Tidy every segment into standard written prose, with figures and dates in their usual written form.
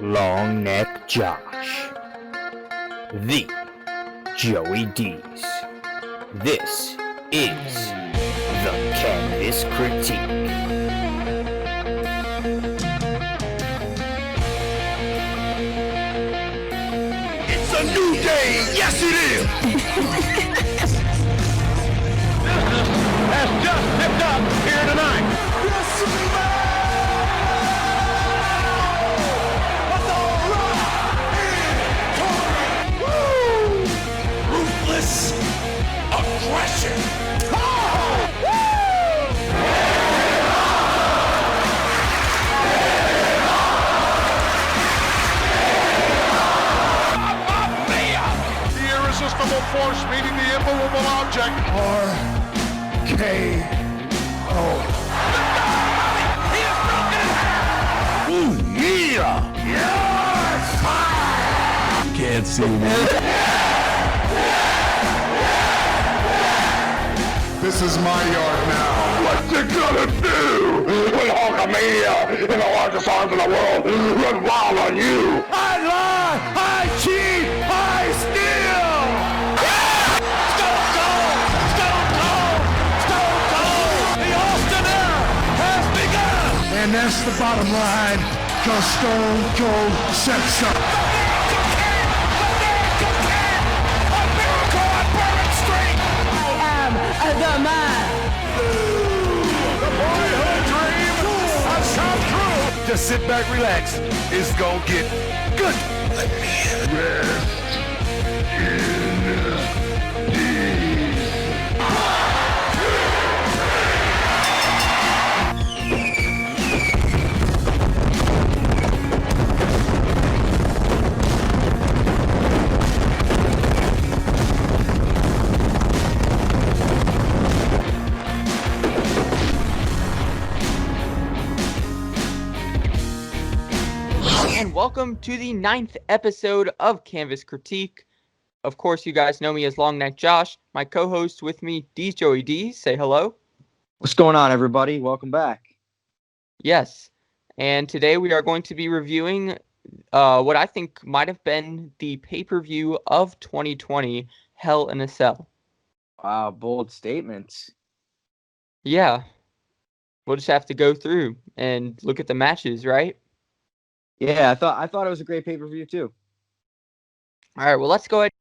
Long Neck Josh, the Joey Deez. This is the Canvas Critique. It's a new day, yes it is! Has just picked up here tonight. Ruthless aggression. The irresistible force meeting the immovable object. RKO. He has broken in half. Ooh, yeah! Yes! Can't see me. This is my yard now. What's it gonna do when Hulkamania in the largest arms in the world run wild on you? I lie! I cheat! I steal! Stone Cold! Stone Cold! Stone Cold! The Austin era has begun! And that's the bottom line, cause Stone Cold said so. The man. The boyhood dream has come true. Just sit back, relax. It's gonna get good. Rest in And welcome to the 9th episode of Canvas Critique. Of course, you guys know me as Long Neck Josh. My co-host with me, Joey Deez. Say hello. What's going on, everybody? Welcome back. Yes. And today we are going to be reviewing what I think might have been the pay-per-view of 2020, Hell in a Cell. Wow, bold statements. Yeah. We'll just have to go through and look at the matches, right? Yeah, I thought it was a great pay-per-view too. All right, well, let's go ahead.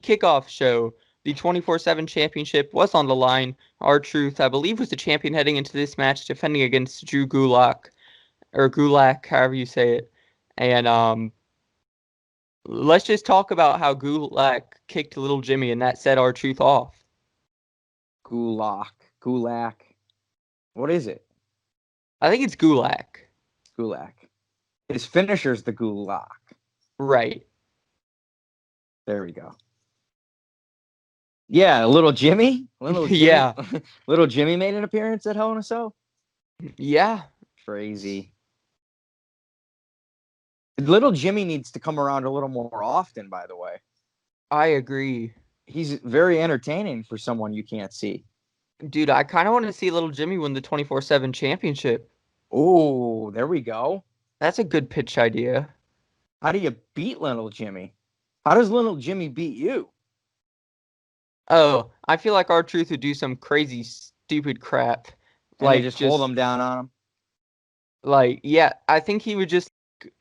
Kickoff show. The 24/7 championship was on the line. R-Truth, I believe, was the champion heading into this match, defending against Drew Gulak, or Gulak, however you say it. And let's just talk about how Gulak kicked Little Jimmy, and that set R-Truth off. Gulak. What is it? I think it's Gulak. Gulak. His finisher's the Gulak. Right. There we go. Yeah, Little Jimmy. Yeah. Little Jimmy made an appearance at Hell in a Cell. Yeah. Crazy. Little Jimmy needs to come around a little more often, by the way. I agree. He's very entertaining for someone you can't see. Dude, I kind of want to see Little Jimmy win the 24/7 championship. Oh, there we go. That's a good pitch idea. How do you beat Little Jimmy? How does Little Jimmy beat you? Oh, I feel like R-Truth would do some crazy, stupid crap. And like just hold him down on him? Like, yeah, I think he would just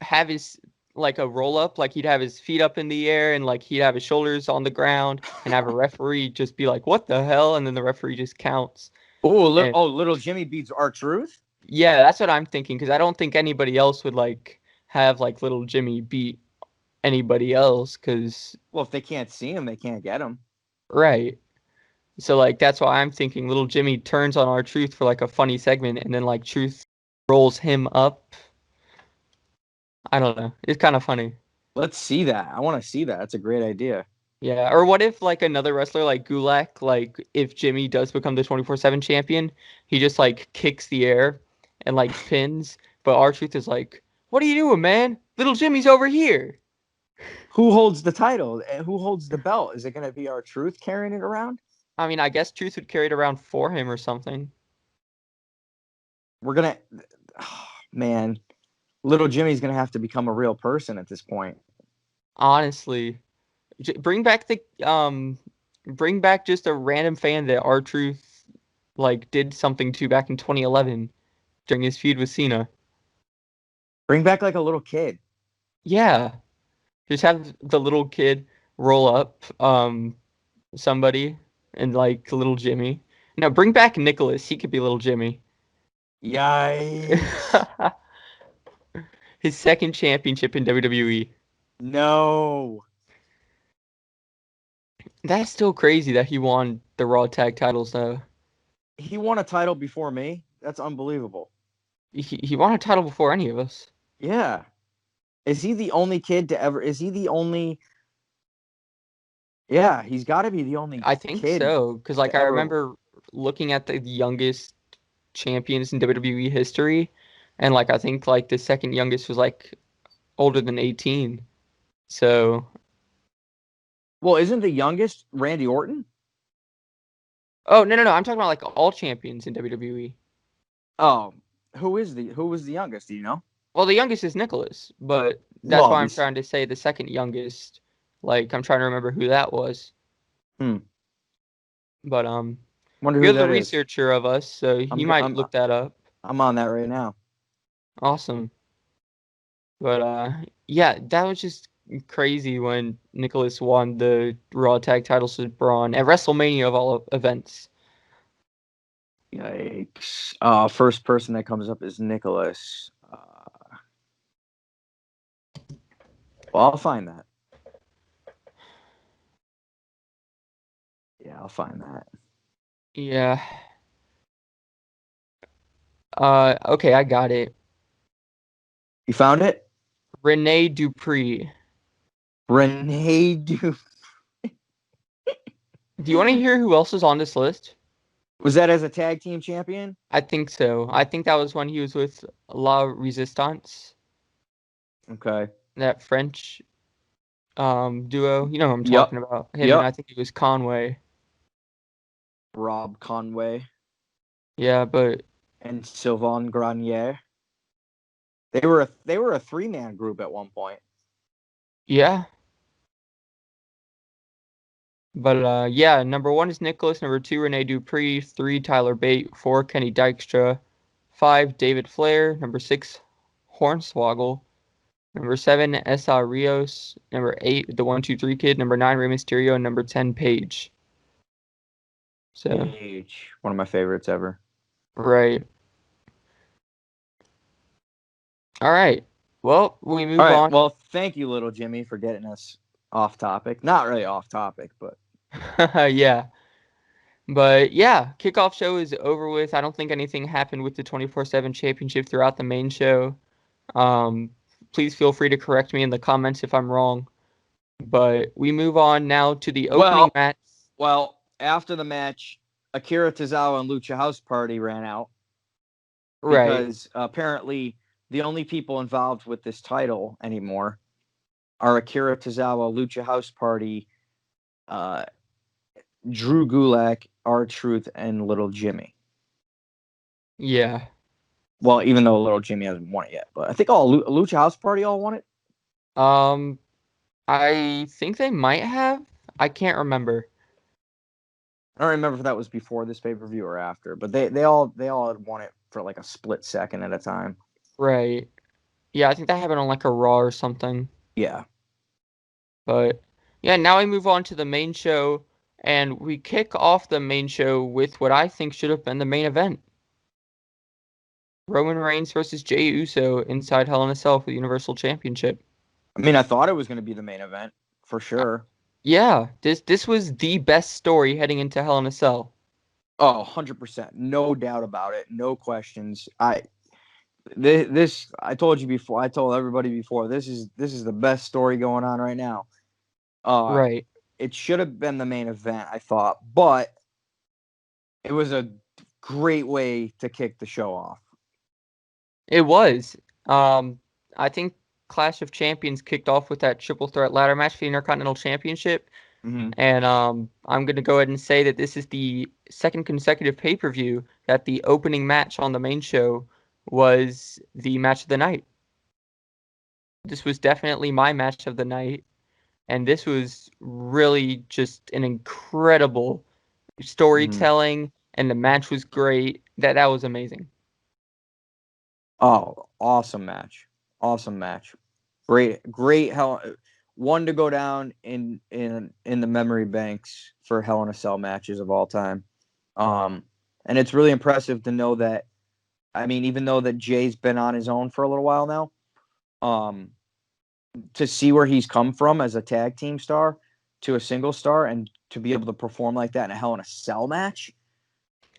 have his, like, a roll-up. Like, he'd have his feet up in the air, and, like, he'd have his shoulders on the ground, and have a referee just be like, what the hell? And then the referee just counts. Little Jimmy beats R-Truth? Yeah, that's what I'm thinking, because I don't think anybody else would, like, have, like, Little Jimmy beat anybody else, because... Well, if they can't see him, they can't get him. Right. So, like, that's why I'm thinking Little Jimmy turns on R-Truth for, like, a funny segment, and then, like, Truth rolls him up. I don't know. It's kind of funny. Let's see that. I want to see that. That's a great idea. Yeah, or what if, like, another wrestler like Gulak, like, if Jimmy does become the 24/7 champion, he just, like, kicks the air and, like, pins, but R-Truth is like, what are you doing, man? Little Jimmy's over here. Who holds the title? Who holds the belt? Is it going to be R-Truth carrying it around? I mean, I guess Truth would carry it around for him or something. We're going to... man. Little Jimmy's gonna have to become a real person at this point. Honestly, bring back just a random fan that R-Truth like did something to back in 2011 during his feud with Cena. Bring back like a little kid. Yeah, just have the little kid roll up somebody and like little Jimmy. No, bring back Nicholas. He could be little Jimmy. Yikes! His second championship in WWE. No. That's still crazy that he won the Raw Tag titles though. He won a title before me. That's unbelievable. He won a title before any of us. Yeah. Is he the only kid to ever? Is he the only? Yeah, he's got to be the only I think kid so, because like to I ever. remember looking at the youngest champions in WWE history, and like I think like the second youngest was like older than 18. So, Well, isn't the youngest Randy Orton? oh no, I'm talking about like all champions in WWE. Oh, who was the youngest? Do you know? Well, the youngest is Nicholas, but that's Well, why I'm trying to say the second youngest. Like I'm trying to remember who that was. Hmm. But Wonder who you're the that is. researcher of us, so you might look that up. I'm on that right now. Awesome. But yeah, that was just crazy when Nicholas won the Raw Tag titles with Braun at WrestleMania of all events. Yikes! First person that comes up is Nicholas. Well, I'll find that. Yeah, I'll find that. Yeah. Okay, I got it. You found it? Rene Dupree. Rene Dupree. Do you want to hear who else is on this list? Was that as a tag team champion? I think so. I think that was when he was with La Resistance, Okay. that French duo. You know who I'm Yep. talking about. Him Yep. and I think it was Conway. Rob Conway Yeah, but and Sylvain Grenier. They were a 3-man group at one point. yeah. But yeah, number 1 is Nicholas, number 2 Rene Dupree, 3 Tyler Bate, 4 Kenny Dykstra, 5 David Flair, number 6 Hornswoggle, number 7 Esa Rios, number 8 the 1-2-3 Kid, number 9 Rey Mysterio, and number 10 Paige. So Paige, one of my favorites ever. right. All right. Well, we move on. Well, thank you, little Jimmy, for getting us off topic. Not really off topic, but Yeah. But yeah, kickoff show is over with. I don't think anything happened with the 24/7 championship throughout the main show. Please feel free to correct me in the comments if I'm wrong. But we move on now to the opening match. Well, after the match, Akira Tozawa and Lucha House Party ran out. Right. Because apparently the only people involved with this title anymore are Akira Tozawa, Lucha House Party, Drew Gulak, R-Truth, and Little Jimmy. Yeah. Well, even though Little Jimmy hasn't won it yet, but I think all Lucha House Party all won it. I think they might have. I can't remember. I don't remember if that was before this pay-per-view or after, but they all had won it for like a split second at a time. Right. Yeah, I think that happened on like a Raw or something. Yeah. But yeah, now we move on to the main show, and we kick off the main show with what I think should have been the main event. Roman Reigns versus Jey Uso inside Hell in a Cell for the Universal Championship. I mean, I thought it was going to be the main event for sure. Yeah, this was the best story heading into Hell in a Cell. Oh, 100%. No doubt about it. No questions. I told you before. I told everybody before. This is the best story going on right now. Right. It should have been the main event, I thought, but it was a great way to kick the show off. It was. I think Clash of Champions kicked off with that triple threat ladder match for the Intercontinental Championship. Mm-hmm. And I'm going to go ahead and say that this is the second consecutive pay-per-view that the opening match on the main show was the match of the night. This was definitely my match of the night, and this was really just an incredible storytelling, and the match was great. That was amazing. Oh, awesome match. Awesome match. Great hell one to go down in the memory banks for Hell in a Cell matches of all time. And it's really impressive to know that, I mean, even though that Jay's been on his own for a little while now, to see where he's come from as a tag team star to a single star and to be able to perform like that in a Hell in a Cell match.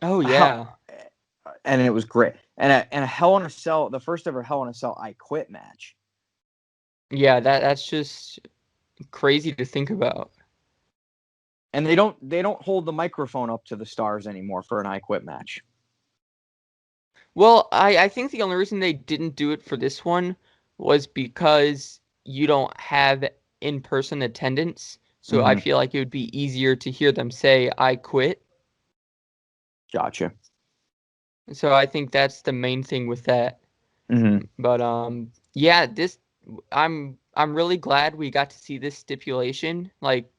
Oh yeah. And it was great. And a Hell in a Cell, the first ever Hell in a Cell I Quit match. Yeah, that's just crazy to think about. And they don't hold the microphone up to the stars anymore for an I Quit match. Well, I think the only reason they didn't do it for this one was because you don't have in-person attendance. So I feel like it would be easier to hear them say, I quit. Gotcha. So I think that's the main thing with that. But yeah, I'm really glad we got to see this stipulation, like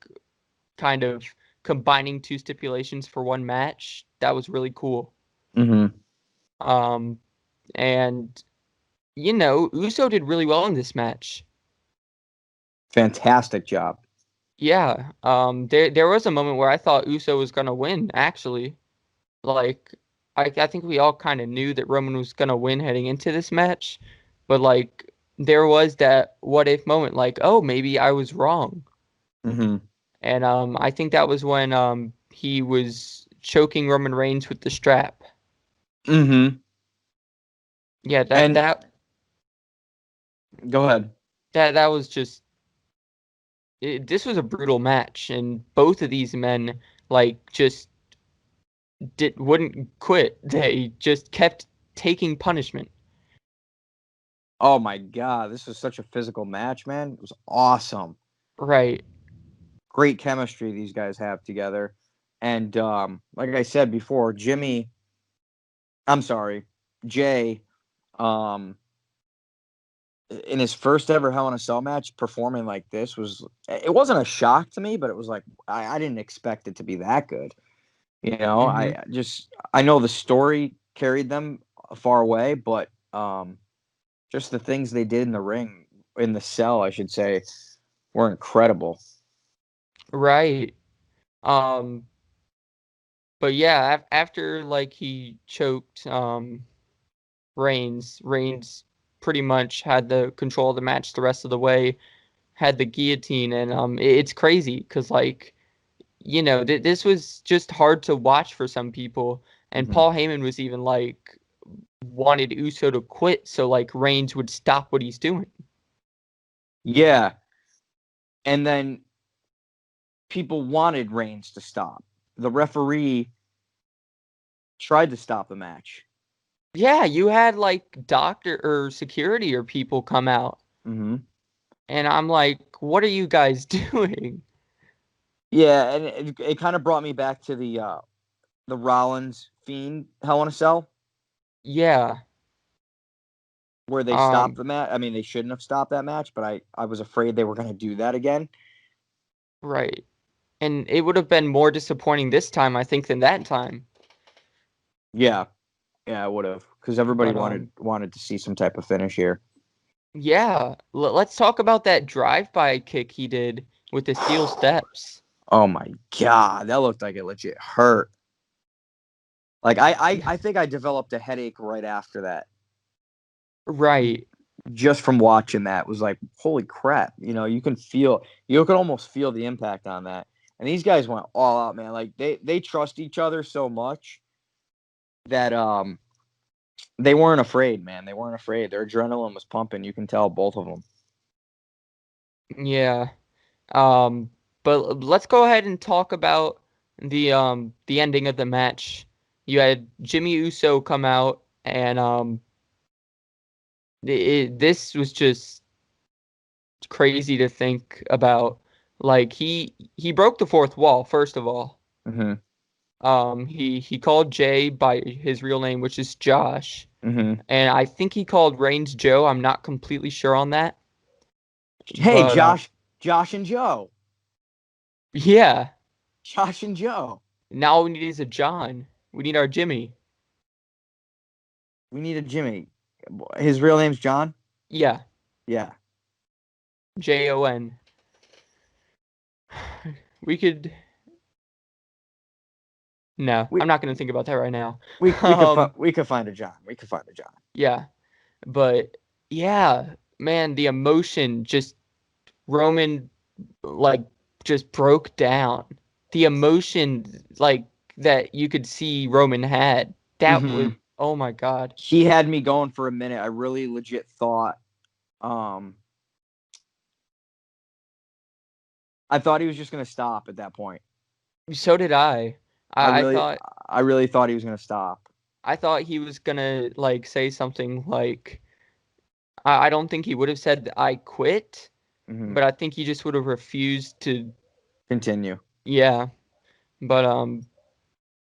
kind of combining two stipulations for one match. That was really cool. And you know, Uso did really well in this match. Fantastic job. Yeah. There was a moment where I thought Uso was gonna win, actually. Like I think we all kind of knew that Roman was gonna win heading into this match, but like there was that what if moment, like, oh, maybe I was wrong. And I think that was when he was choking Roman Reigns with the strap. Yeah, that go ahead. That was just this was a brutal match, and both of these men like just wouldn't quit. They just kept taking punishment. Oh my God, this was such a physical match, man. It was awesome. Right. Great chemistry these guys have together. And like I said before, Jay, in his first ever Hell in a Cell match, performing like this it wasn't a shock to me, but it was like, I didn't expect it to be that good. You know, I know the story carried them far away, but just the things they did in the ring, in the cell, I should say, were incredible. Right. Um, but yeah, after like he choked Reigns pretty much had the control of the match the rest of the way, had the guillotine, and it's crazy because like you know this was just hard to watch for some people, and Paul Heyman was even like wanted Uso to quit so like Reigns would stop what he's doing. Yeah. And then people wanted Reigns to stop. The referee tried to stop the match. Yeah, you had like doctor or security or people come out. And I'm like, what are you guys doing? Yeah, and it kind of brought me back to the Rollins Fiend Hell in a Cell. Yeah. Where they stopped the match. I mean, they shouldn't have stopped that match, but I was afraid they were going to do that again. Right. And it would have been more disappointing this time, I think, than that time. Yeah. Yeah, it would have. Because everybody wanted to see some type of finish here. Yeah. Let's talk about that drive-by kick he did with the steel steps. Oh, my God. That looked like it legit hurt. Like, I think I developed a headache right after that. Right. Just from watching that. Was like, holy crap. You know, you can almost feel the impact on that. And these guys went all out, man. Like, they trust each other so much that they weren't afraid, man. They weren't afraid. Their adrenaline was pumping. You can tell, both of them. Yeah. But let's go ahead and talk about the ending of the match. You had Jimmy Uso come out, and this was just crazy to think about. Like he broke the fourth wall, first of all. He called Jay by his real name, which is Josh. And I think he called Reigns Joe. I'm not completely sure on that. Hey, But Josh and Joe. yeah, Josh and Joe. now all we need is a John. We need our Jimmy. We need a Jimmy. His real name's John? Yeah, Yeah. Jon. We could. No, We I'm not gonna think about that right now. we could find a John. We could find a John. Yeah, but yeah, man, the emotion just Roman like just broke down. The emotion like that you could see Roman had. That was Mm-hmm. oh my god. He had me going for a minute. I really legit thought I thought he was just gonna stop at that point. So did I. I I really thought I really thought he was gonna stop. I thought he was gonna like say something like I don't think he would have said I quit, Mm-hmm. but I think he just would have refused to. Continue. Yeah, but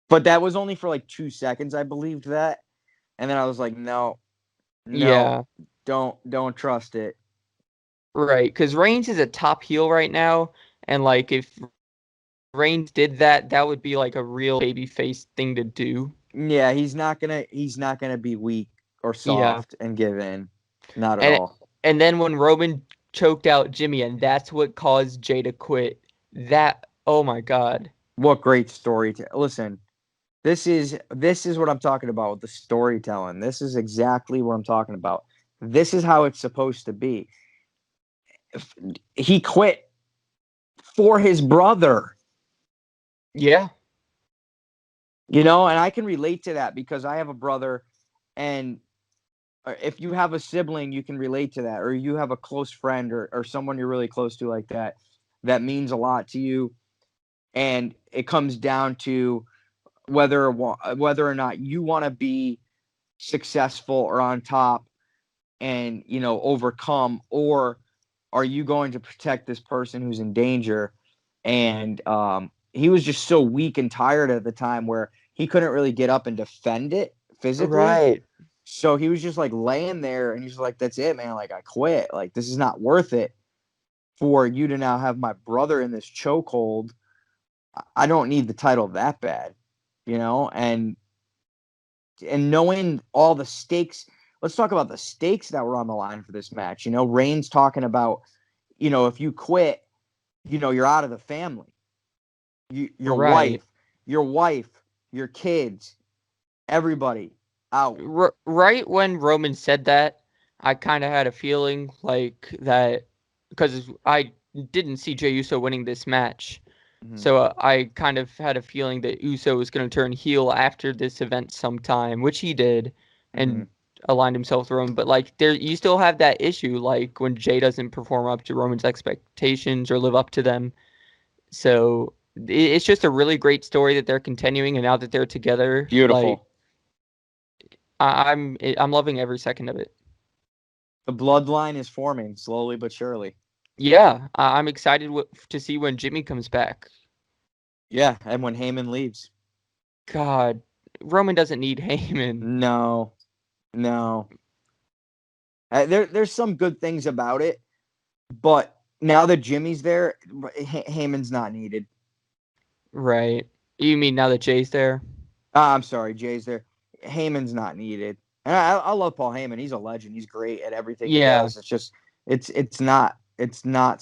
But that was only for like 2 seconds. I believed that, and then I was like, no, yeah, don't trust it. right. Because Reigns is a top heel right now, and like if Reigns did that, that would be like a real babyface thing to do. Yeah, he's not gonna be weak or Yeah, soft and give in. Not at and all. and then when Roman choked out Jimmy, and that's what caused Jay to quit. That oh my god. What great story! Listen, this is what I'm talking about with the storytelling. This is exactly what I'm talking about. This is how it's supposed to be. He quit for his brother, Yeah, and I can relate to that because I have a brother, and if you have a sibling, you can relate to that, or you have a close friend or someone you're really close to like that, that means a lot to you, and it comes down to whether or not you want to be successful or on top and overcome, or are you going to protect this person who's in danger. And he was just so weak and tired at the time where he couldn't really get up and defend it physically, right. so he was just like laying there and he's like, that's it, man, like I quit, like this is not worth it for you to now have my brother in this chokehold. I don't need the title that bad, and knowing all the stakes. Let's talk about the stakes that were on the line for this match. Reigns talking about, if you quit, you're out of the family. Your Right. wife, your kids, everybody out. Right when Roman said that, I kind of had a feeling like that because I didn't see Jey Uso winning this match. Mm-hmm. So I kind of had a feeling that Uso was going to turn heel after this event sometime, which he did, and aligned himself with Roman. But like, you still have that issue, like when Jey doesn't perform up to Roman's expectations or live up to them. So it's just a really great story that they're continuing, and now that they're together, Beautiful. like I'm loving every second of it. The bloodline is forming slowly but surely. Yeah, I'm excited to see when Jimmy comes back. Yeah, and when Heyman leaves. God, Roman doesn't need Heyman. No. There's some good things about it, but now that Jimmy's there, Heyman's not needed. Right. You mean now that Jay's there? I'm sorry, Jay's there. Heyman's not needed. And I love Paul Heyman. He's a legend. He's great at everything he does. It's just it's not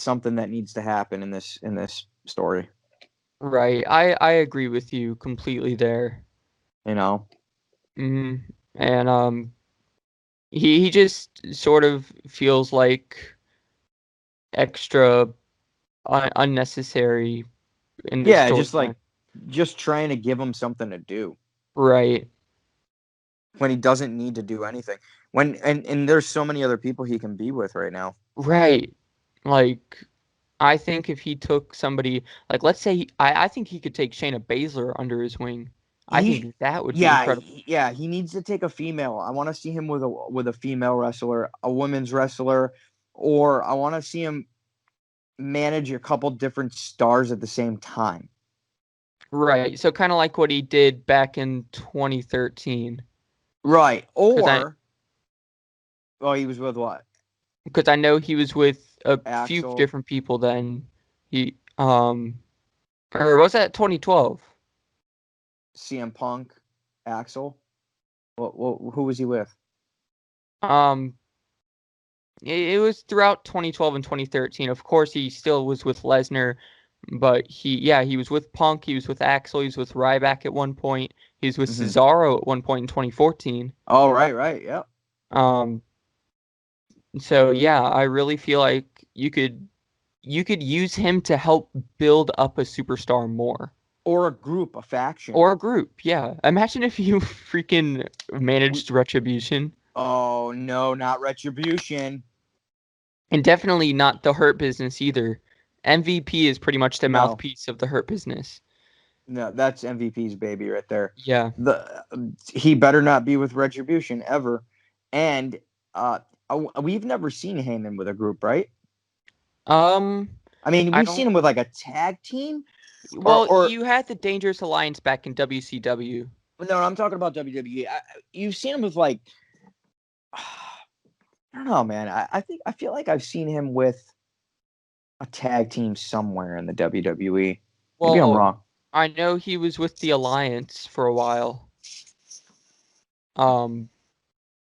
something that needs to happen in this story. Right. I agree with you completely there. Mm-hmm. And he just sort of feels like extra unnecessary in this storyline. Just trying to give him something to do. Right. When he doesn't need to do anything. And there's so many other people he can be with right now. Right. Like, I think if he took somebody, like, let's say, I think he could take Shayna Baszler under his wing. I think that would be incredible. Yeah, he needs to take a female. I want to see him with a female wrestler, a women's wrestler, or I want to see him manage a couple different stars at the same time. Right. So kind of like what he did back in 2013. Right. Or he was with what? Because I know he was with a few Axel. different people then. Or was that 2012? CM Punk, Axel. Who was he with? It was throughout 2012 and 2013. Of course, he still was with Lesnar, but he was with Punk, he was with Axel, he was with Ryback at one point, he was with Cesaro at one point in 2014. Oh, right, yeah. So yeah, I really feel like you could use him to help build up a superstar more. Or a group, a faction. Or a group, yeah. Imagine if you freaking managed Retribution. Oh, no, not Retribution. And definitely not the Hurt Business either. MVP is pretty much the mouthpiece of the Hurt Business. No, that's MVP's baby right there. Yeah. He better not be with Retribution ever. And we've never seen Heyman with a group, right? I mean, we've seen him with like a tag team. Well, you had the Dangerous Alliance back in WCW. No, I'm talking about WWE. You've seen him with like, I don't know, man. I feel like I've seen him with a tag team somewhere in the WWE. Maybe I'm wrong. I know he was with the Alliance for a while.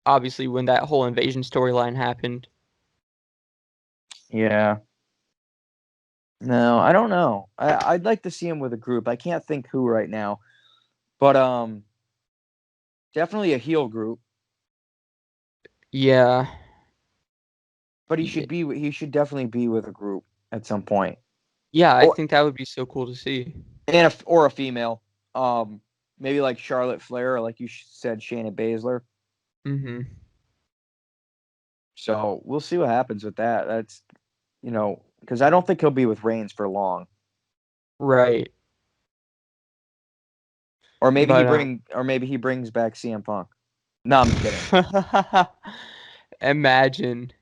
Obviously when that whole invasion storyline happened. Yeah. No, I don't know. I'd like to see him with a group. I can't think who right now, but definitely a heel group. Yeah. But he should definitely be with a group at some point. Yeah, I think that would be so cool to see. And a female, maybe like Charlotte Flair, or like you said, Shayna Baszler. Mm-hmm. So we'll see what happens with that. That's, because I don't think he'll be with Reigns for long. Right. Or maybe he brings back CM Punk. No, I'm kidding. Imagine.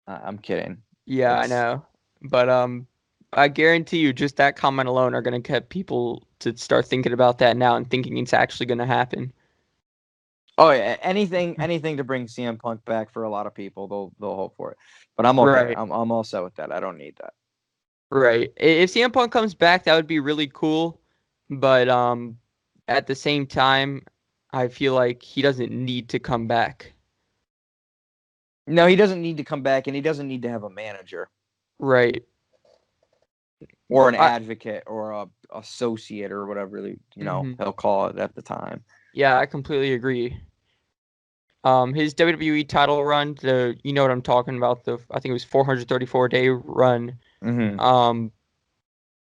I'm kidding. Yeah, I know. But I guarantee you, just that comment alone are going to get people to start thinking about that now and thinking it's actually going to happen. Oh yeah, anything to bring CM Punk back for a lot of people, they'll hope for it. But I'm okay. Right. I'm all set with that. I don't need that. Right. If CM Punk comes back, that would be really cool. But at the same time, I feel like he doesn't need to come back. No, he doesn't need to come back, and he doesn't need to have a manager. Right. Or an advocate or a associate or whatever he'll call it at the time. Yeah, I completely agree. His WWE title run, you know what I'm talking about, I think it was 434-day run. Mm-hmm.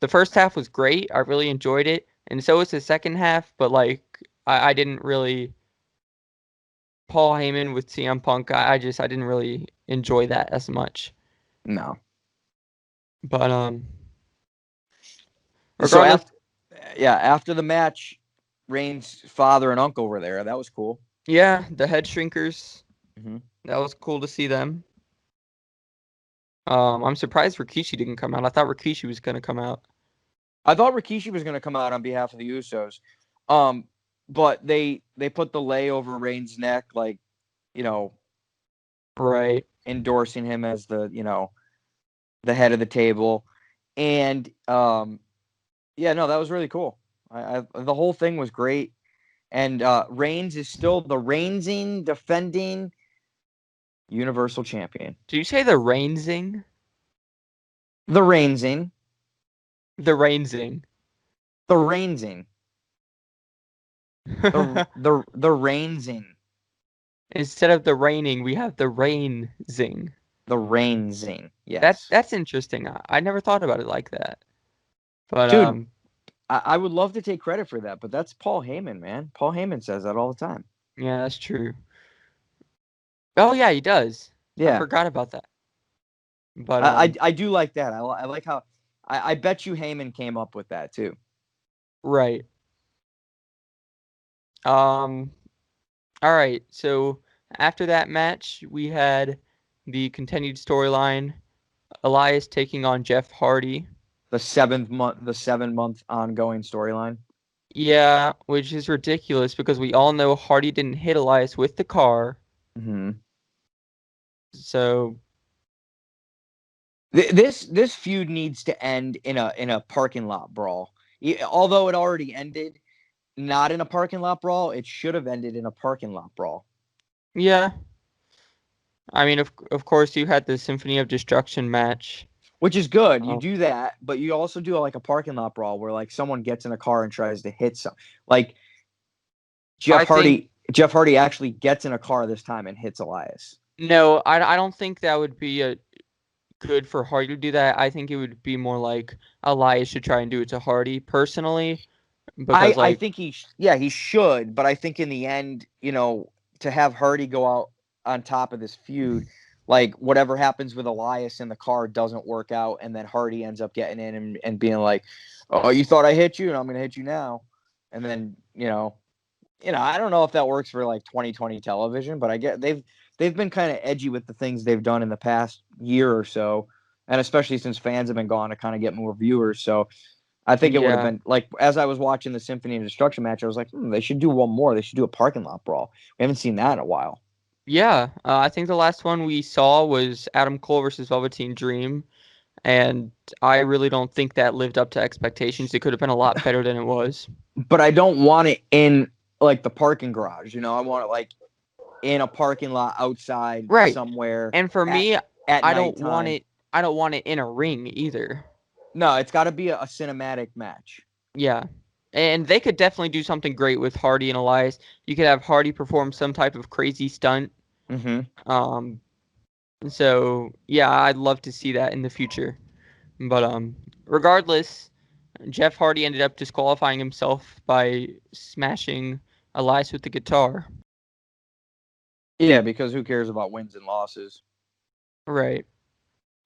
The first half was great. I really enjoyed it. And so was the second half, but like I didn't really Paul Heyman with CM Punk, I didn't really enjoy that as much. No. But so after the match, Reigns' father and uncle were there. That was cool. Yeah, the head shrinkers. Mm-hmm. That was cool to see them. I'm surprised Rikishi didn't come out. I thought Rikishi was going to come out. I thought Rikishi was going to come out on behalf of the Usos. But they put the lei over Reigns' neck, like, right, endorsing him as the head of the table. And that was really cool. The whole thing was great. And Reigns is still the reigning, defending Universal Champion. Did you say the Reignsing? The reigning. The Reignsing. The Reignsing. the Reignsing. Instead of the raining, we have the Reignsing. The Reignsing. Yes. That's interesting. I never thought about it like that. But dude, I would love to take credit for that, but that's Paul Heyman, man. Paul Heyman says that all the time. Yeah, that's true. Oh yeah, he does. Yeah. I forgot about that. But I do like that. I like how I bet you Heyman came up with that too. Right. All right. So after that match, we had the continued storyline. Elias taking on Jeff Hardy. The 7-month ongoing storyline. Yeah, which is ridiculous because we all know Hardy didn't hit Elias with the car. Mm-hmm. So This feud needs to end in a parking lot brawl. Although it already ended not in a parking lot brawl, it should have ended in a parking lot brawl. Yeah. I mean, of course, you had the Symphony of Destruction match. Which is good. You do that, but you also do like a parking lot brawl where like someone gets in a car and tries to hit some. Like Jeff Hardy actually gets in a car this time and hits Elias. No, I don't think that would be good for Hardy to do that. I think it would be more like Elias should try and do it to Hardy personally. Because I think he should, but I think in the end, to have Hardy go out on top of this feud, like whatever happens with Elias in the car doesn't work out, and then Hardy ends up getting in and being like, "Oh, you thought I hit you, and I'm gonna hit you now," and then I don't know if that works for like 2020 television, but I get they've been kind of edgy with the things they've done in the past year or so, and especially since fans have been gone to kind of get more viewers. So I think it would have been like, as I was watching the Symphony of Destruction match, I was like, they should do one more. They should do a parking lot brawl. We haven't seen that in a while. Yeah, I think the last one we saw was Adam Cole versus Velveteen Dream, and I really don't think that lived up to expectations. It could have been a lot better than it was. But I don't want it in like the parking garage. I want it like in a parking lot outside somewhere. And for me, I don't want it. I don't want it in a ring either. No, it's got to be a cinematic match. Yeah. And they could definitely do something great with Hardy and Elias. You could have Hardy perform some type of crazy stunt. Mm-hmm. So yeah, I'd love to see that in the future. But regardless, Jeff Hardy ended up disqualifying himself by smashing Elias with the guitar. Yeah, because who cares about wins and losses? Right.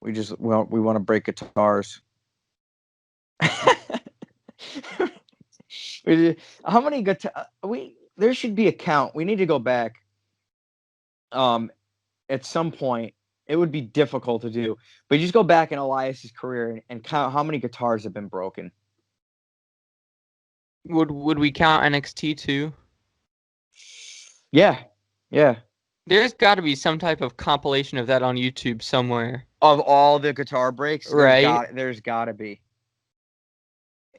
We want to break guitars. How many guitar? There should be a count. We need to go back. At some point, it would be difficult to do, but you just go back in Elias's career and count how many guitars have been broken. Would we count NXT too? Yeah. There's got to be some type of compilation of that on YouTube somewhere. Of all the guitar breaks, right? There's got to be.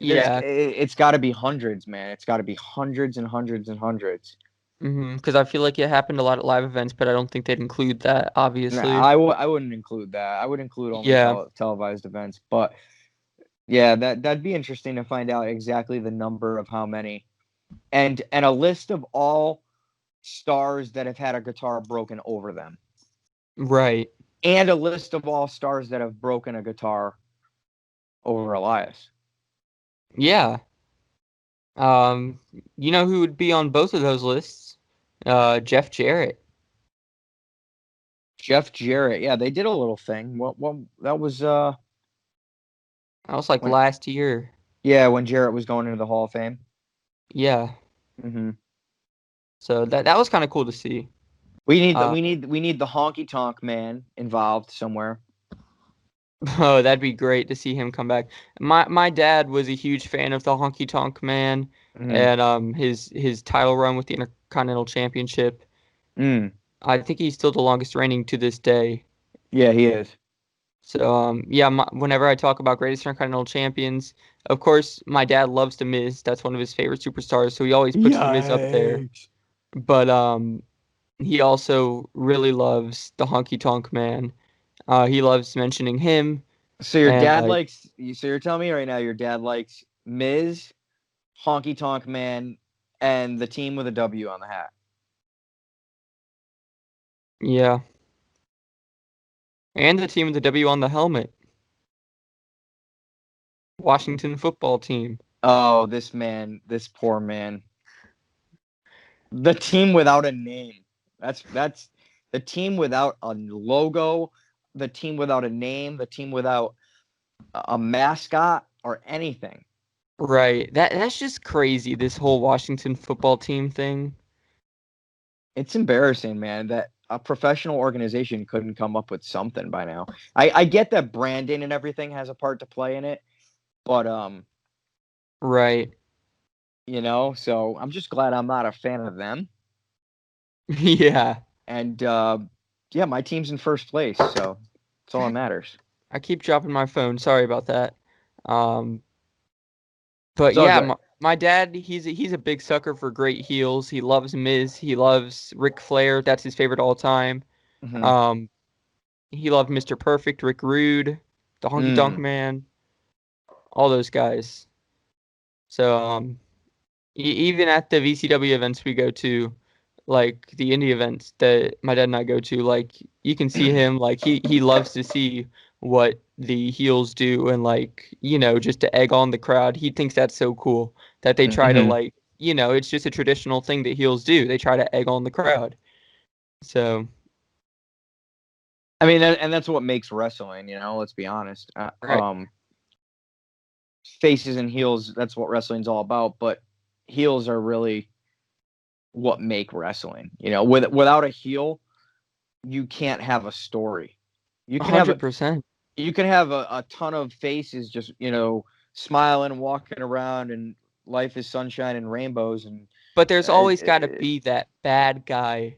Yeah, it's got to be hundreds, man. It's got to be hundreds and hundreds and hundreds. Because I feel like it happened a lot at live events, but I don't think they'd include that, obviously. I wouldn't include that. I would include only televised events. But yeah, that'd be interesting to find out exactly the number of how many, and a list of all stars that have had a guitar broken over them. Right. And a list of all stars that have broken a guitar over Elias. Yeah. You know who would be on both of those lists? Jeff Jarrett. Jeff Jarrett. Yeah, they did a little thing. Well, that was like last year. Yeah, when Jarrett was going into the Hall of Fame. Yeah. Mm-hmm. So that was kind of cool to see. We need the honky tonk man involved somewhere. Oh, that'd be great to see him come back. My dad was a huge fan of the Honky Tonk Man, and his title run with the Intercontinental Championship. I think he's still the longest reigning to this day. Yeah, he is. So whenever I talk about greatest Intercontinental champions, of course my dad loves The Miz. That's one of his favorite superstars, so he always puts The Miz up there. But he also really loves the Honky Tonk Man. He loves mentioning him. So your dad likes. So you're telling me right now your dad likes Miz, Honky Tonk Man, and the team with a W on the hat. Yeah. And the team with the W on the helmet. Washington football team. Oh, this poor man. The team without a name. That's the team without a logo. The team without a name, the team without a mascot or anything. Right. That's just crazy, this whole Washington football team thing. It's embarrassing, man, that a professional organization couldn't come up with something by now. I get that branding and everything has a part to play in it, but right. So I'm just glad I'm not a fan of them. Yeah. And my team's in first place, so that's all that matters. I keep dropping my phone. Sorry about that. Um, but It's all yeah, good. my dad, he's a big sucker for great heels. He loves Miz. He loves Ric Flair. That's his favorite all time. Mhm. Um, he loved Mr. Perfect, Rick Rude, the Honky Tonk Mm. Man, all those guys. So even at the VCW events we go to, like the indie events that my dad and I go to, like you can see him, like he loves to see what the heels do, and like just to egg on the crowd. He thinks that's so cool that they try to Mhm. like it's just a traditional thing that heels do. They try to egg on the crowd. So I mean, and that's what makes wrestling. Let's be honest. right, Faces and heels. That's what wrestling's all about. But heels are really what make wrestling. Without a heel, you can't have a story. You can have a 100%. you can have a ton of faces just smiling, walking around, and life is sunshine and rainbows. And But there's it, always got to it, be that bad guy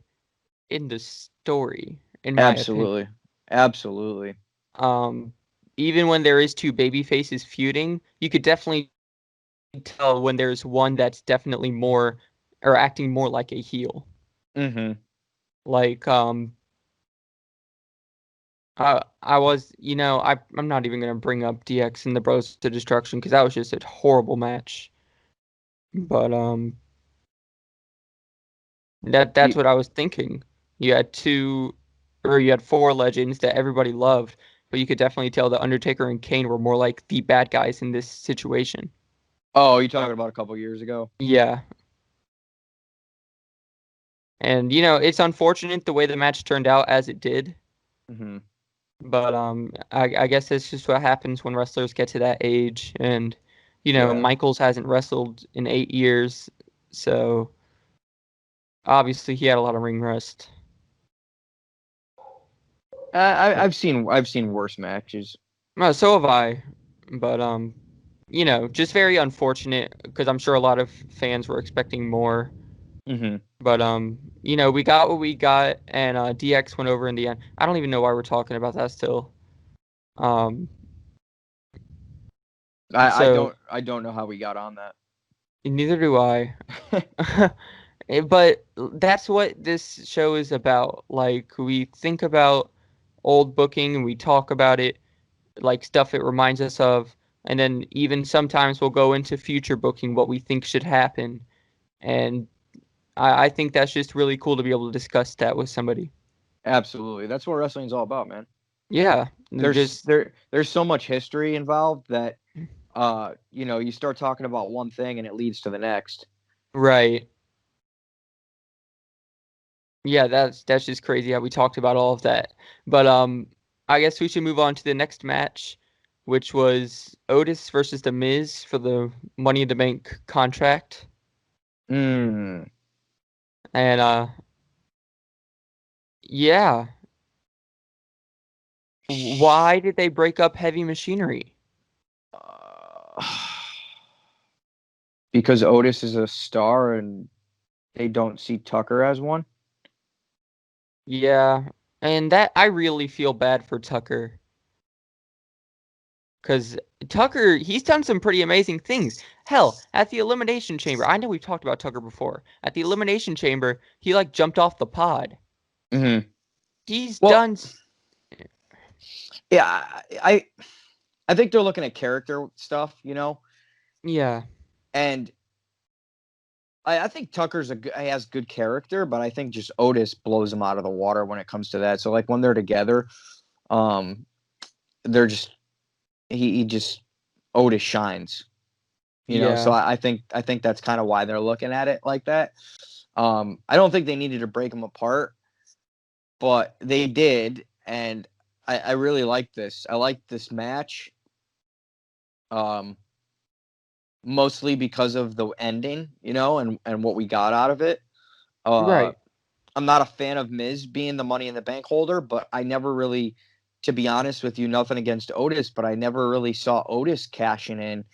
in the story, in my opinion. absolutely, absolutely. Um, Even when there is two baby faces feuding, you could definitely tell when there's one that's definitely more or acting more like a heel. Mm-hmm. Like I was, I'm not even gonna bring up DX and the Bros to Destruction because that was just a horrible match. But that's You, what I was thinking. You had you had four legends that everybody loved, but you could definitely tell the Undertaker and Kane were more like the bad guys in this situation. oh, you talking about a couple years ago? Yeah. And it's unfortunate the way the match turned out as it did, Mm-hmm. but I guess that's just what happens when wrestlers get to that age. And Yeah. Michaels hasn't wrestled in 8 years, so obviously he had a lot of ring rust. I've seen worse matches. No, so have I, but just very unfortunate because I'm sure a lot of fans were expecting more. Mm-hmm. But we got what we got, and DX went over in the end. I don't even know why we're talking about that still. Um, so I don't know how we got on neither do I. that. But that's what this show is about. Like we think about old booking and we talk about it, like stuff it reminds us of, and then even sometimes we'll go into future booking what we think should happen. And I think that's just really cool to be able to discuss that with somebody. Absolutely, that's what wrestling's all about, man. Yeah, There's just there there's so much history involved that you start talking about one thing and it leads to the next. right. Yeah, that's just crazy how we talked about all of that. But I guess we should move on to the next match, which was Otis versus The Miz for the Money in the Bank contract. Mm. And yeah, why did they break up Heavy Machinery? Uh, because Otis is a star and they don't see Tucker as one. Yeah, and that I really feel bad for Tucker because Tucker, he's done some pretty amazing things. Hell, at the Elimination Chamber, I know we've talked about Tucker before. At the Elimination Chamber, he like jumped off the pod. Mm-hmm. He's Well, done. yeah, I think they're looking at character stuff, Yeah, and I think he has good character, but I think just Otis blows him out of the water when it comes to that. So like when they're together, um, they're just he just Otis shines, So yeah, I think that's kind of why they're looking at it like that. I don't think they needed to break them apart, but they did, and I really like this. I like this match, um, mostly because of the ending, and what we got out of it. Uh, right. I'm not a fan of Miz being the Money in the Bank holder, but I never really, to be honest with you, nothing against Otis, but I never really saw Otis cashing in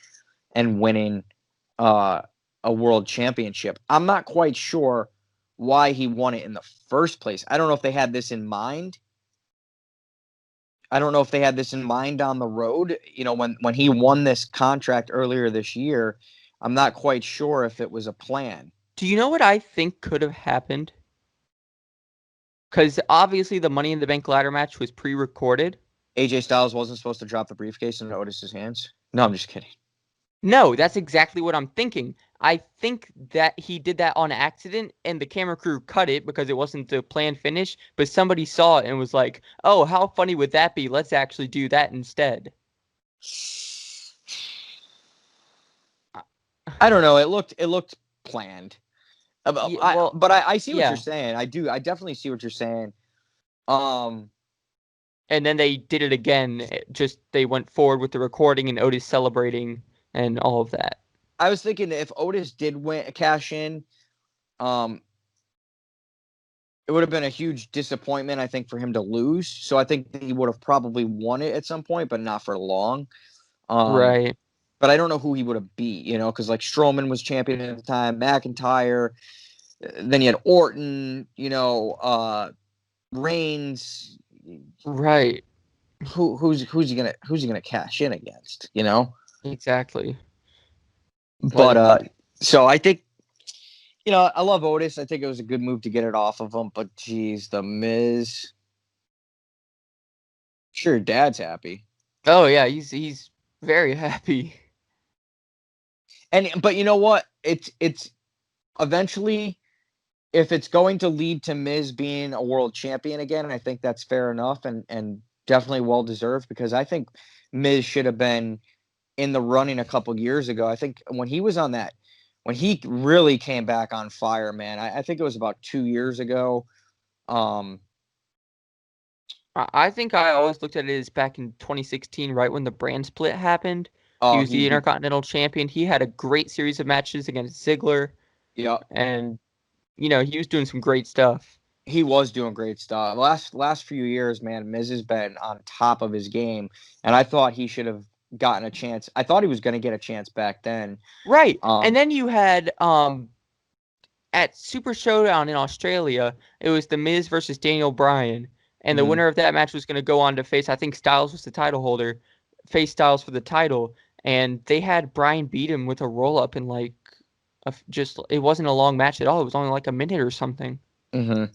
and winning uh, a world championship. I'm not quite sure why he won it in the first place. I don't know if they had this in mind. I don't know if they had this in mind down the road. When he won this contract earlier this year, I'm not quite sure if it was a plan. Do you know what I think could have happened? Because obviously the Money in the Bank ladder match was pre-recorded. AJ Styles wasn't supposed to drop the briefcase into Otis's hands. No, I'm just kidding. No, that's exactly what I'm thinking. I think that he did that on accident and the camera crew cut it because it wasn't the planned finish, but somebody saw it and was like, oh, how funny would that be? Let's actually do that instead. I don't know. It looked planned. Yeah, But I see what yeah. you're saying. I do. I definitely see what you're saying. And then they did it again. Just they went forward with the recording and Otis celebrating and all of that. I was thinking if Otis did cash in, it would have been a huge disappointment, I think, for him to lose. So I think he would have probably won it at some point, but not for long. Right. But I don't know who he would have beat, because like Strowman was champion at the time, McIntyre, then you had Orton, Reigns. Right. Who's he gonna cash in against? Exactly. But so I think I love Otis. I think it was a good move to get it off of him. But geez, the Miz. Sure, Dad's happy. Oh yeah, he's very happy. But you know what? It's eventually, if it's going to lead to Miz being a world champion again, I think that's fair enough and definitely well deserved, because I think Miz should have been in the running a couple years ago. I think when he really came back on fire, man, I think it was about 2 years ago. I think I always looked at it as back in 2016, right when the brand split happened. He Oh, was the Intercontinental Champion. He had a great series of matches against Ziggler, yeah, and he was doing some great stuff. he was doing great stuff. Last few years, man, Miz has been on top of his game, and I thought he should have gotten a chance. I thought he was going to get a chance back then. Right. And then you had at Super Showdown in Australia, it was The Miz versus Daniel Bryan. And the winner of that match was going to go on to face, I think Styles was the title holder, face Styles for the title. And they had Bryan beat him with a roll up in like it wasn't a long match at all. It was only like a minute or something. Mm-hmm.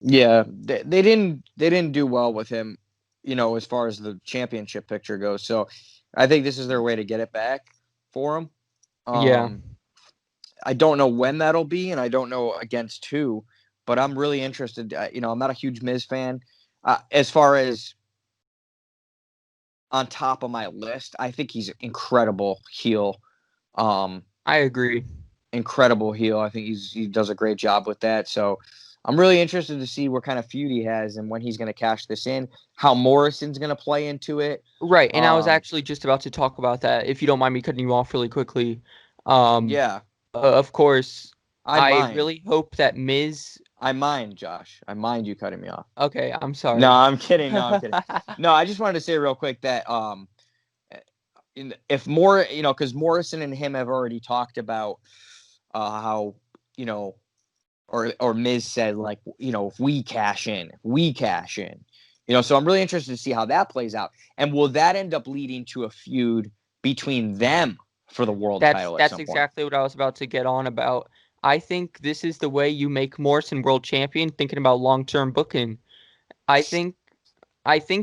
Yeah, they didn't do well with him, as far as the championship picture goes. So I think this is their way to get it back for him. Yeah. I don't know when that'll be, and I don't know against who, but I'm really interested. I'm not a huge Miz fan. As far as on top of my list, I think he's incredible heel. I agree. Incredible heel. I think he does a great job with that. So I'm really interested to see what kind of feud he has and when he's going to cash this in, how Morrison's going to play into it. Right. And I was actually just about to talk about that, if you don't mind me cutting you off really quickly. Yeah. Of course, I mind. really hope that Miz. I mind, Josh. I mind you cutting me off. Okay, I'm sorry. No, I'm kidding. No, I just wanted to say real quick that if more, because Morrison and him have already talked about how, or Miz said, like, if we cash in. So I'm really interested to see how that plays out. And will that end up leading to a feud between them for the world title at some point? That's exactly what I was about to get on about. I think this is the way you make Morrison world champion, thinking about long-term booking. I think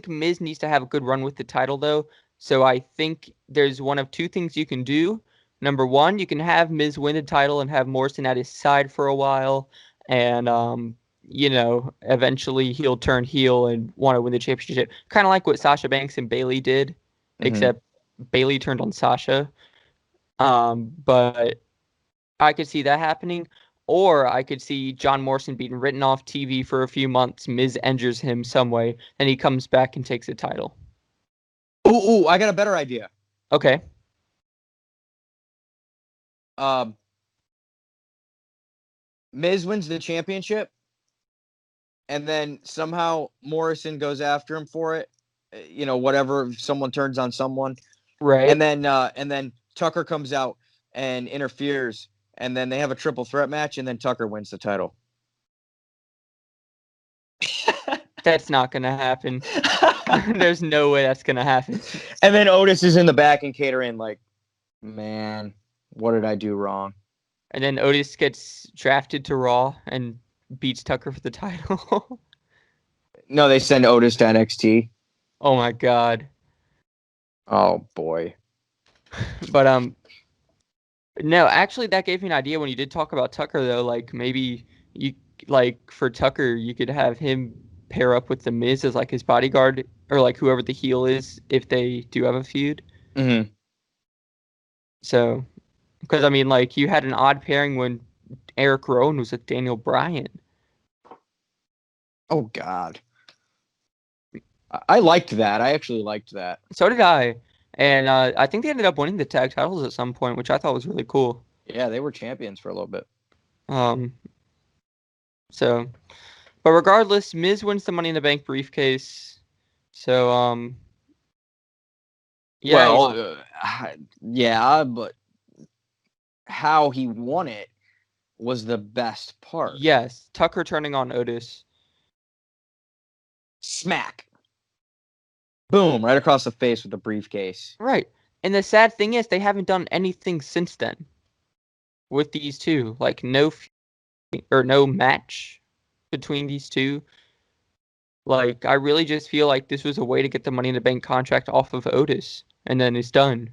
Miz needs to have a good run with the title, though. So I think there's one of two things you can do. Number one, you can have Miz win the title and have Morrison at his side for a while. And, eventually he'll turn heel and want to win the championship. Kind of like what Sasha Banks and Bayley did, except Bayley turned on Sasha. But I could see that happening. Or I could see John Morrison being written off TV for a few months. Miz injures him some way, and he comes back and takes the title. Ooh, I got a better idea. Okay. Miz wins the championship, and then somehow Morrison goes after him for it. Whatever, someone turns on someone. Right. And then Tucker comes out and interferes, and then they have a triple threat match, and then Tucker wins the title. That's not going to happen. There's no way that's going to happen. And then Otis is in the back and catering like, man, what did I do wrong? And then Otis gets drafted to Raw and beats Tucker for the title. No, they send Otis to NXT. Oh my God. Oh boy. But no, actually that gave me an idea when you did talk about Tucker though. Like maybe you for Tucker you could have him pair up with the Miz as like his bodyguard or like whoever the heel is if they do have a feud. Mm-hmm. So, because I mean, like you had an odd pairing when Eric Rowan was with Daniel Bryan. Oh God. I liked that. I actually liked that. So did I. And I think they ended up winning the tag titles at some point, which I thought was really cool. Yeah, they were champions for a little bit. So, but regardless, Miz wins the Money in the Bank briefcase. So, yeah. Well, yeah, but how he won it was the best part. Yes, Tucker turning on Otis. Smack. Boom, right across the face with the briefcase. Right. And the sad thing is they haven't done anything since then with these two. Like no match between these two. Like I really just feel like this was a way to get the Money in the Bank contract off of Otis and then it's done.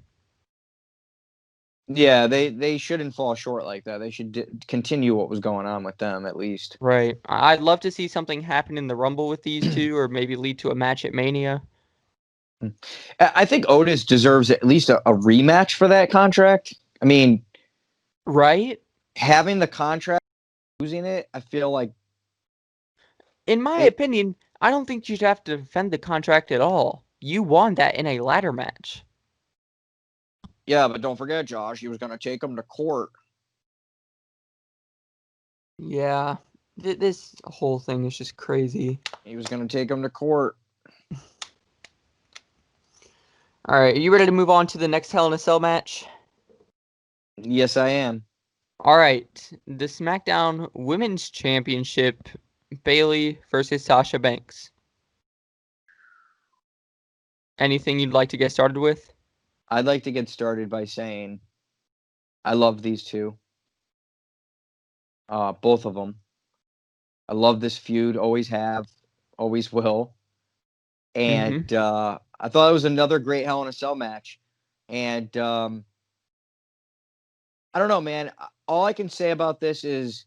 Yeah, they shouldn't fall short like that. They should continue what was going on with them at least. Right. I'd love to see something happen in the Rumble with these two or maybe lead to a match at Mania. I think Otis deserves at least a rematch for that contract. I mean, right? Having the contract, losing it, I feel like. In my opinion, I don't think you'd have to defend the contract at all. You won that in a ladder match. Yeah, but don't forget, Josh, he was going to take him to court. Yeah, this whole thing is just crazy. He was going to take him to court. All right, are you ready to move on to the next Hell in a Cell match? Yes, I am. All right, the SmackDown Women's Championship, Bayley versus Sasha Banks. Anything you'd like to get started with? I'd like to get started by saying I love these two. Both of them. I love this feud. Always have. Always will. And I thought it was another great Hell in a Cell match. And I don't know, man. All I can say about this is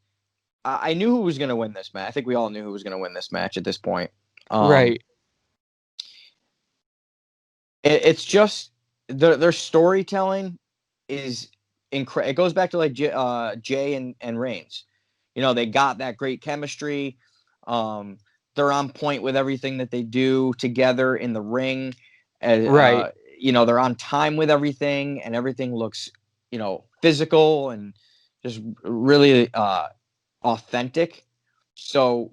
I knew who was going to win this match. I think we all knew who was going to win this match at this point. Right. It's just their storytelling is incredible. It goes back to like Jay and Reigns. You know, they got that great chemistry. They're on point with everything that they do together in the ring. Right. You know, they're on time with everything, and everything looks, you know, physical and just really authentic. So,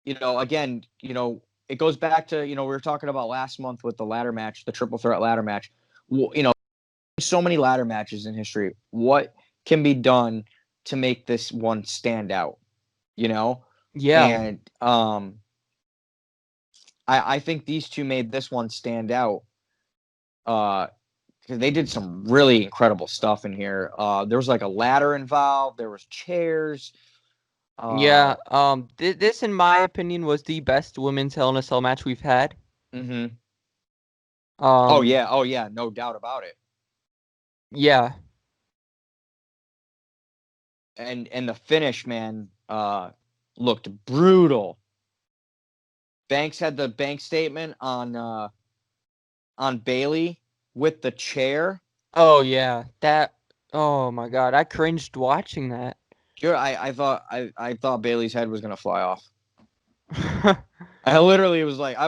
you know, again, you know, it goes back to, you know, we were talking about last month with the ladder match, the triple threat ladder match. You know, so many ladder matches in history. What can be done to make this one stand out? You know? Yeah. And I think these two made this one stand out. Because they did some really incredible stuff in here. There was like a ladder involved. There was chairs. Yeah. This, in my opinion, was the best women's Hell in a Cell match we've had. Mm-hmm. Oh yeah, no doubt about it. Yeah. And the finish, man, looked brutal. Banks had the bank statement on Bayley with the chair. Oh yeah, that. Oh my God, I cringed watching that. Sure, I thought Bayley's head was gonna fly off. I literally was like, I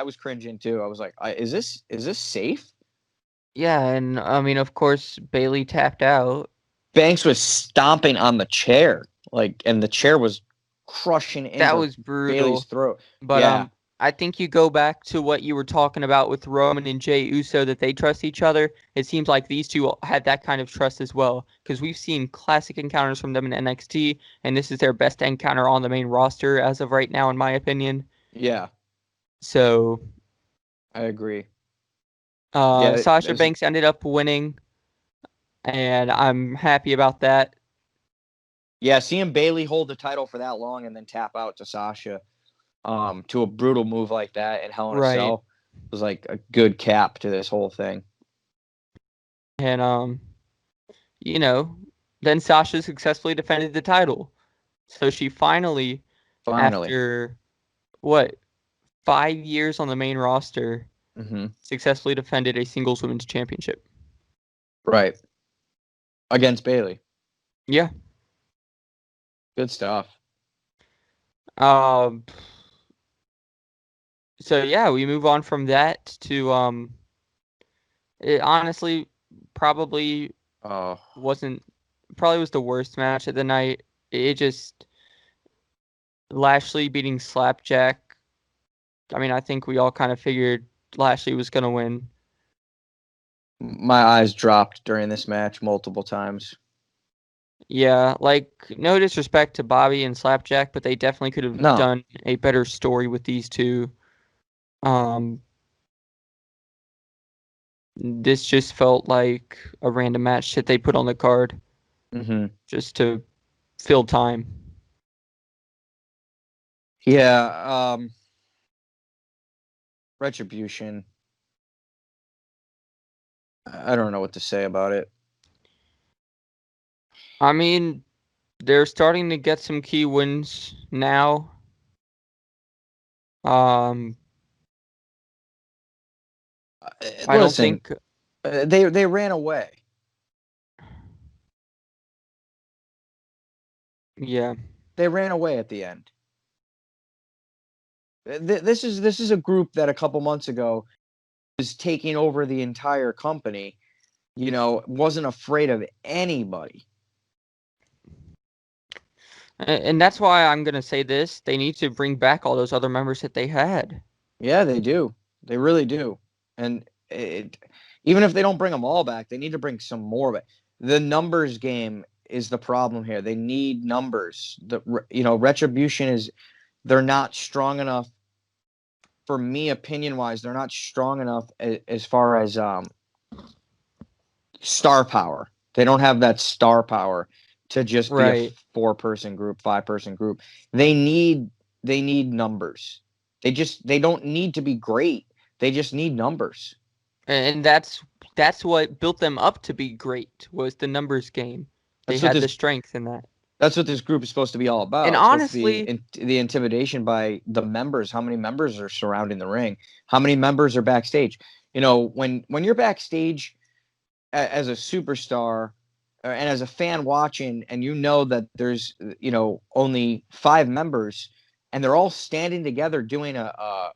was cringing too. I was like, is this safe? Yeah, and I mean, of course, Bayley tapped out. Banks was stomping on the chair, like, and the chair was crushing into that was brutal. Bayley's throat. But yeah. I think you go back to what you were talking about with Roman and Jey Uso, that they trust each other. It seems like these two had that kind of trust as well, because we've seen classic encounters from them in NXT, and this is their best encounter on the main roster as of right now, in my opinion. Yeah, So I agree. Yeah, Sasha Banks ended up winning, and I'm happy about that. yeah, seeing Bailey hold the title for that long and then tap out to Sasha, to a brutal move like that in Hell in a Right. Cell was like a good cap to this whole thing. And then Sasha successfully defended the title. So she finally, after what, 5 years on the main roster, successfully defended a singles women's championship. Right. Against Bailey. Yeah. Good stuff. So yeah, we move on from that to it honestly probably was the worst match of the night. It just Lashley beating Slapjack. I mean, I think we all kind of figured Lashley was going to win. My eyes dropped during this match multiple times. Yeah, like, no disrespect to Bobby and Slapjack, but they definitely could have done a better story with these two. This just felt like a random match that they put on the card just to fill time. Yeah, Retribution. I don't know what to say about it. I mean, they're starting to get some key wins now. I don't think they ran away. Yeah, they ran away at the end. This is a group that a couple months ago was taking over the entire company. Wasn't afraid of anybody. And that's why I'm going to say this. They need to bring back all those other members that they had. Yeah, they do. They really do. And even if they don't bring them all back, they need to bring some more back. The numbers game is the problem here. They need numbers. Retribution they're not strong enough. For me, opinion-wise, they're not strong enough as far as star power. They don't have that star power to just be a 4-person group, 5-person group. They need numbers. They don't need to be great. They just need numbers. And that's what built them up to be great, was the numbers game. They had the strength in that. That's what this group is supposed to be all about. And honestly, the intimidation by the members. How many members are surrounding the ring? How many members are backstage? When you're backstage as a superstar and as a fan watching, and that there's only 5 members, and they're all standing together doing a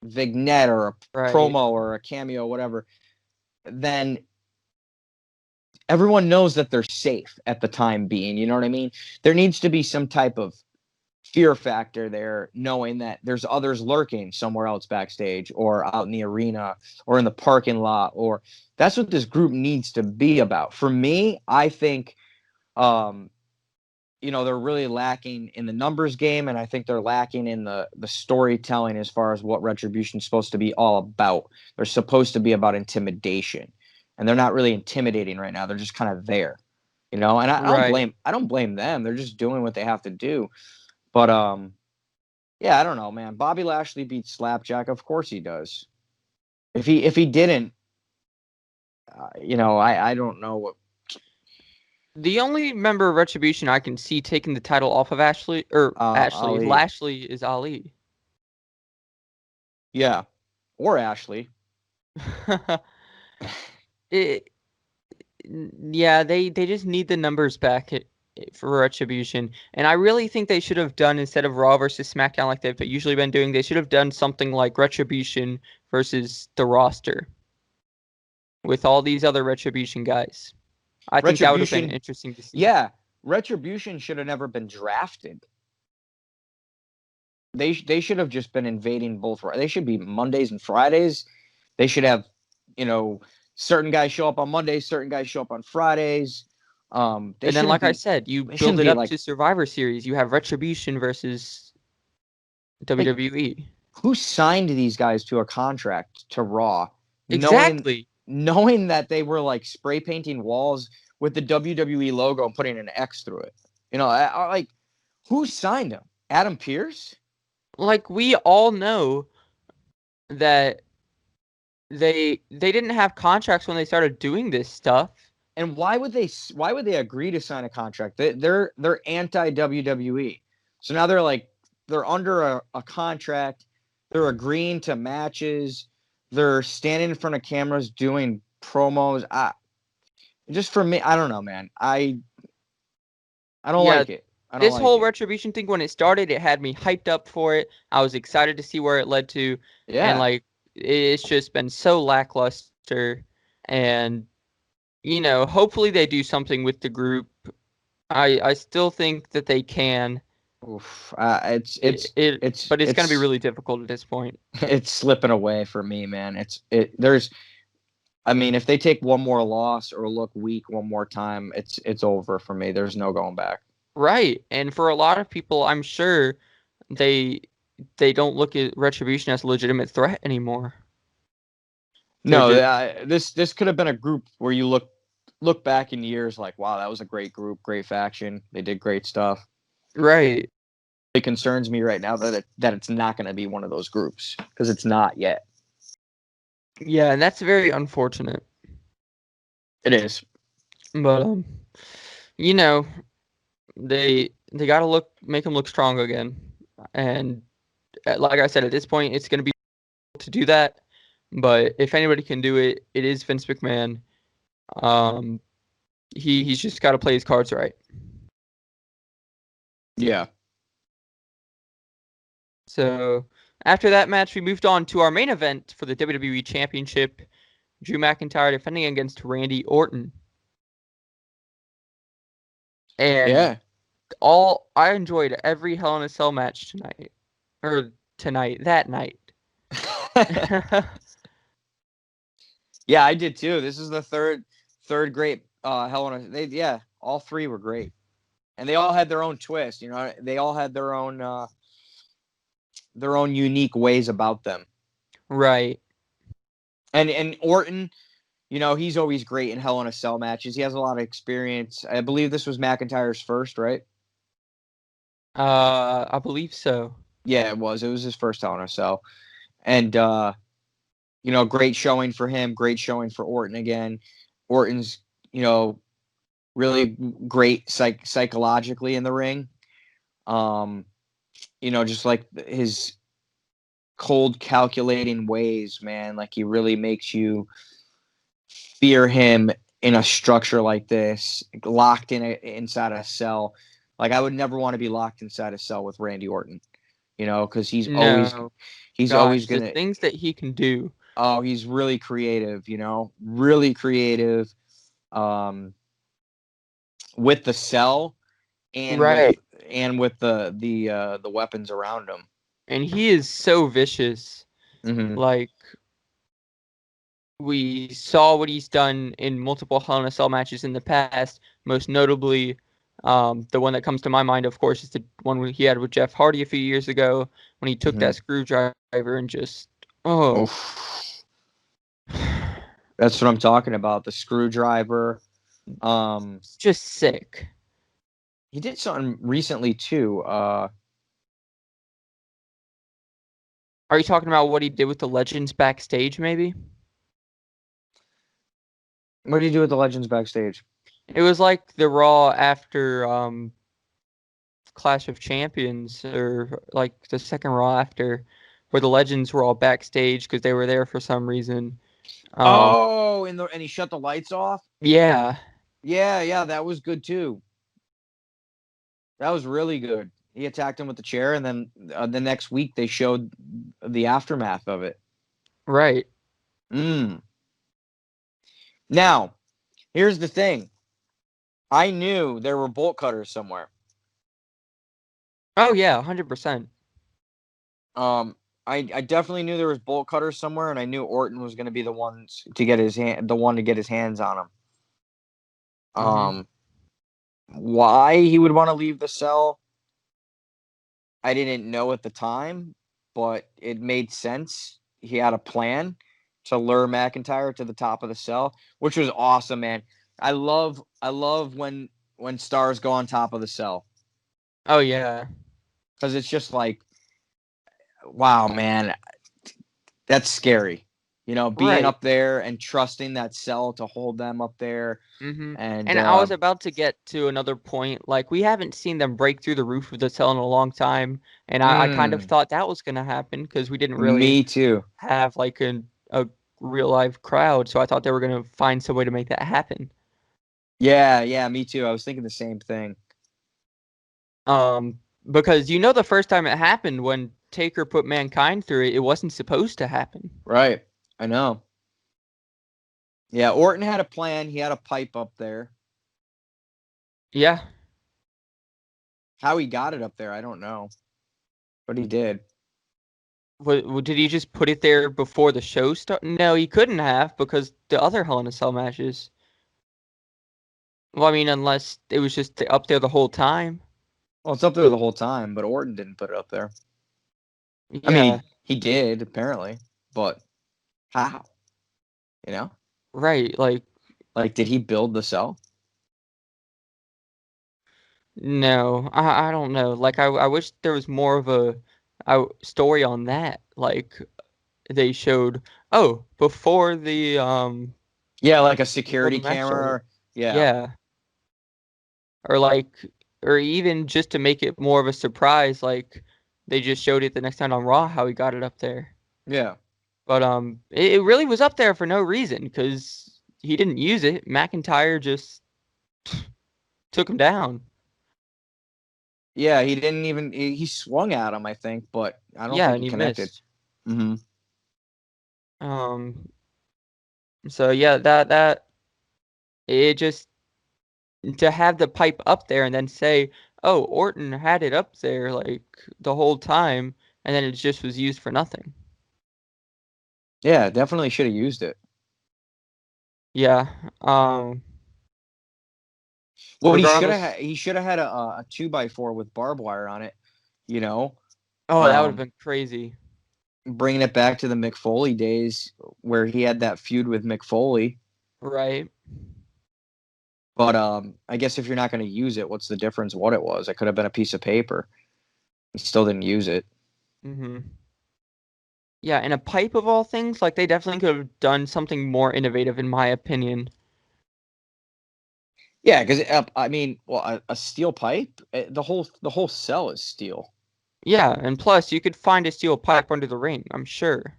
vignette or a promo or a cameo, whatever, then everyone knows that they're safe at the time being. You know what I mean? There needs to be some type of fear factor there, knowing that there's others lurking somewhere else backstage or out in the arena or in the parking lot. Or that's what this group needs to be about. For me, I think, they're really lacking in the numbers game, and I think they're lacking in the storytelling as far as what Retribution is supposed to be all about. They're supposed to be about intimidation, and they're not really intimidating right now. They're just kind of there, and I don't blame them. They're just doing what they have to do. But yeah, I don't know, man. Bobby Lashley beats Slapjack. Of course he does. If he didn't, I don't know what. The only member of Retribution I can see taking the title off of Lashley is Ali. Yeah, or Ashley. Yeah, they just need the numbers back for Retribution. And I really think they should have done, instead of Raw versus SmackDown like they've usually been doing, they should have done something like Retribution versus the roster with all these other Retribution guys. I think that would have been interesting to see. Yeah, Retribution should have never been drafted. They should have just been invading both. They should be Mondays and Fridays. They should have, certain guys show up on Mondays, certain guys show up on Fridays. And then, like I said, you build it up to Survivor Series. You have Retribution versus WWE. Who signed these guys to a contract to Raw, Exactly. knowing that they were like spray painting walls with the WWE logo and putting an X through it? Like, who signed them? Adam Pearce? Like, we all know that they didn't have contracts when they started doing this stuff. And why would they agree to sign a contract? They're anti WWE. So now they're under a contract. They're agreeing to matches. They're standing in front of cameras doing promos. Just for me, I don't know, man. I don't like it. This whole Retribution thing, when it started, it had me hyped up for it. I was excited to see where it led to. Yeah. And like, it's just been so lackluster. And hopefully they do something with the group. I still think that they can. Oof. But it's going to be really difficult at this point. It's slipping away for me, man. If they take one more loss or look weak one more time, it's over for me. There's no going back. Right. And for a lot of people, I'm sure they don't look at Retribution as a legitimate threat anymore. No, this could have been a group where you look back in years like, wow, that was a great group, great faction. They did great stuff. Right. It concerns me right now that it's not going to be one of those groups because it's not yet. Yeah, and that's very unfortunate. It is. But they got to make them look strong again. And like I said, at this point, it's going to be to do that. But if anybody can do it, it is Vince McMahon. He's just got to play his cards right. Yeah. So after that match, we moved on to our main event for the WWE Championship. Drew McIntyre defending against Randy Orton. And I enjoyed every Hell in a Cell match that night. Yeah, I did too. This is the third great Hell in a all three were great. And they all had their own twist, they all had their own unique ways about them. Right. And Orton, he's always great in Hell in a Cell matches. He has a lot of experience. I believe this was McIntyre's first, right? I believe so. Yeah, it was. It was his first Hell in a Cell. And great showing for him, great showing for Orton again. Orton's, really great psychologically in the ring. Just like his cold calculating ways, man. Like, he really makes you fear him in a structure like this, locked inside a cell. Like, I would never want to be locked inside a cell with Randy Orton, because he's always gonna the things that he can do. Oh, he's really creative, really creative. With the cell and right. with the weapons around him. And he is so vicious. Mm-hmm. Like, we saw what he's done in multiple Hell in a Cell matches in the past. Most notably, the one that comes to my mind, of course, is the one he had with Jeff Hardy a few years ago when he took that screwdriver and just That's what I'm talking about. The screwdriver. It's just sick. He did something recently too. Are you talking about what he did with the Legends backstage, maybe? What did he do with the Legends backstage? It was like the Raw after Clash of Champions, or like the second Raw after, where the Legends were all backstage because they were there for some reason. And he shut the lights off? Yeah. Yeah, that was good too. That was really good. He attacked him with the chair, and then the next week they showed the aftermath of it. Right. Now, here's the thing. I knew there were bolt cutters somewhere. Oh yeah, 100%. I definitely knew there was bolt cutters somewhere, and I knew Orton was going to be the one to get his hands on him. Why he would want to leave the cell, I didn't know at the time, but it made sense. He had a plan to lure McIntyre to the top of the cell, which was awesome, man. I love when stars go on top of the cell Oh yeah. because it's just like, wow, man, that's scary. You know, being Right. up there and trusting that cell to hold them up there, Mm-hmm. and And I was about to get to another point. Like, we haven't seen them break through the roof of the cell in a long time, and I kind of thought that was gonna happen because we didn't really me too. have like a real live crowd, so I thought they were gonna find some way to make that happen. Yeah, me too. I was thinking the same thing. Because the first time it happened when Taker put Mankind through it, it wasn't supposed to happen. Right, I know. Yeah, Orton had a plan. He had a pipe up there. Yeah. How he got it up there, I don't know, but he did. Did he just put it there before the show started? No, he couldn't have because the other Hell in a Cell matches. Well, I mean, unless it was just up there the whole time. Well, it's up there the whole time, but Orton didn't put it up there. I mean, Yeah, he did apparently, but how? You know, right. like did he build the cell? No, I don't know. Like, I wish there was more of a story on that. Like, they showed, oh, Yeah, like a before the security match started. camera. Yeah, Yeah. Or or even just to make it more of a surprise, like they just showed it the next time on Raw how he got it up there. yeah, But it really was up there for no reason because he didn't use it. McIntyre just took him down. yeah. He didn't even. He swung at him, I think, but I don't Yeah, think and he he connected. missed. Mm-hmm. Um, so yeah, that it just to have the pipe up there and then say, "Oh, Orton had it up there like the whole time," and then it just was used for nothing. Yeah, definitely should have used it. Yeah. Um. Well, Regardless. he should have had a 2x4 with barbed wire on it. You know, Oh, that would have um, been crazy. bringing it back to the Mick Foley days where he had that feud with Mick Foley. Right. But I guess if you're not going to use it, what's the difference? What it was? It could have been a piece of paper. He still didn't use it. Mm-hmm. Yeah, and a pipe of all things, like they definitely could have done something more innovative, in my opinion. Yeah, because I mean, well, a steel pipe, the whole cell is steel. Yeah, and plus you could find a steel pipe under the ring, I'm sure.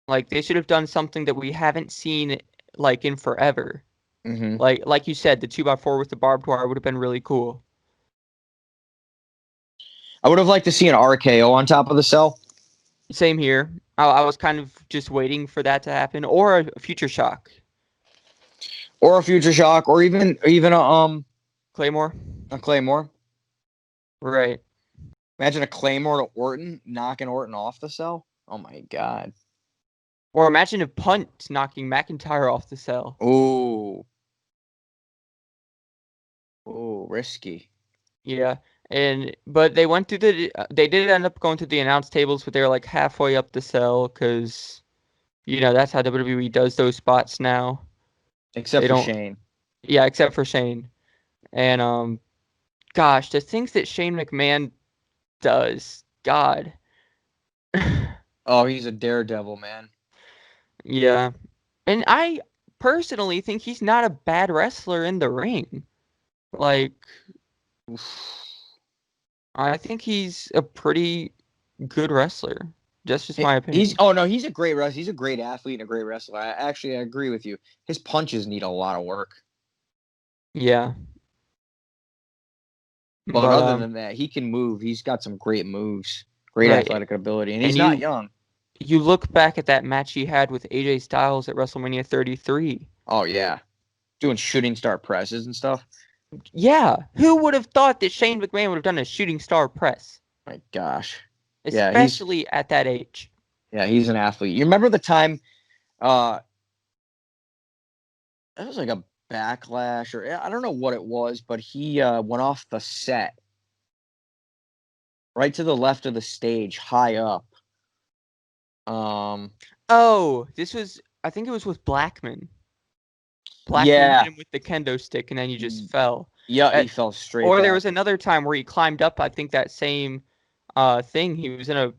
Like they should have done something that we haven't seen like in forever. Mm-hmm. Like you said, the 2x4 with the barbed wire would have been really cool. I would have liked to see an RKO on top of the cell, Same here. I was kind of just waiting for that to happen, or a future shock. or a future shock, or even Claymore. a Claymore. Right. Imagine a Claymore to Orton, knocking Orton off the cell. Oh my god. Or imagine a punt knocking McIntyre off the cell. Ooh, ooh, risky. Yeah, but they went through they did end up going to the announce tables, but they were like halfway up the cell because that's how WWE does those spots now. Except They for don't, Shane. yeah, except for Shane. And gosh, the things that Shane McMahon does, God, Oh, he's a daredevil, man. yeah. And I personally think he's not a bad wrestler in the ring. Like, I think he's a pretty good wrestler. That's just my He's opinion. oh no, he's a great wrestler. He's a great athlete and a great wrestler. I agree with you. His punches need a lot of work. Yeah. But But other than that, he can move. He's got some great moves, great right. athletic ability, and he's And not young. you look back at that match he had with AJ Styles at WrestleMania 33. Oh yeah, doing shooting star presses and stuff. Yeah, who would have thought that Shane McMahon would have done a shooting star press, My gosh, yeah, especially at that age? he's an athlete. You remember the time? Uh, it was like a backlash, or I don't know what it was, but he went off the set right to the left of the stage, high up. Oh, I think it was with Blackman. Blackman hit Yeah. him with the kendo stick, and then he just fell. Yeah, he fell straight Or back. there was another time where he climbed up, I think that same thing. He was in a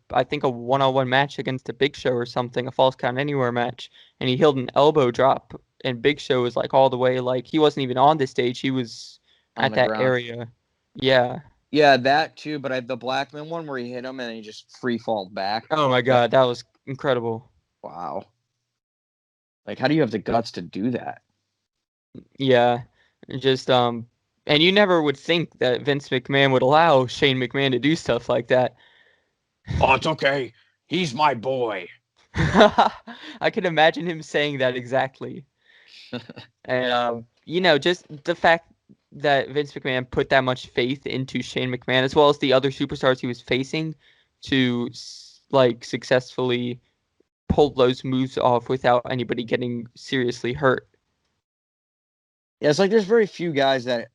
one-on-one match against a Big Show or something, a Falls Count Anywhere match, and he held an elbow drop, and Big Show was like all the way, like he wasn't even on the stage, he was On at the that ground. area. Yeah. Yeah, that too, but I had the Blackman one where he hit him and he just free fall back. Oh my God, that was incredible. Wow. Like, how do you have the guts to do that? Yeah. Just and you never would think that Vince McMahon would allow Shane McMahon to do stuff like that. Oh, it's okay. He's my boy. I can imagine him saying that exactly. And just the fact that Vince McMahon put that much faith into Shane McMahon, as well as the other superstars he was facing, to like successfully pull those moves off without anybody getting seriously hurt. Yeah, it's like there's very few guys that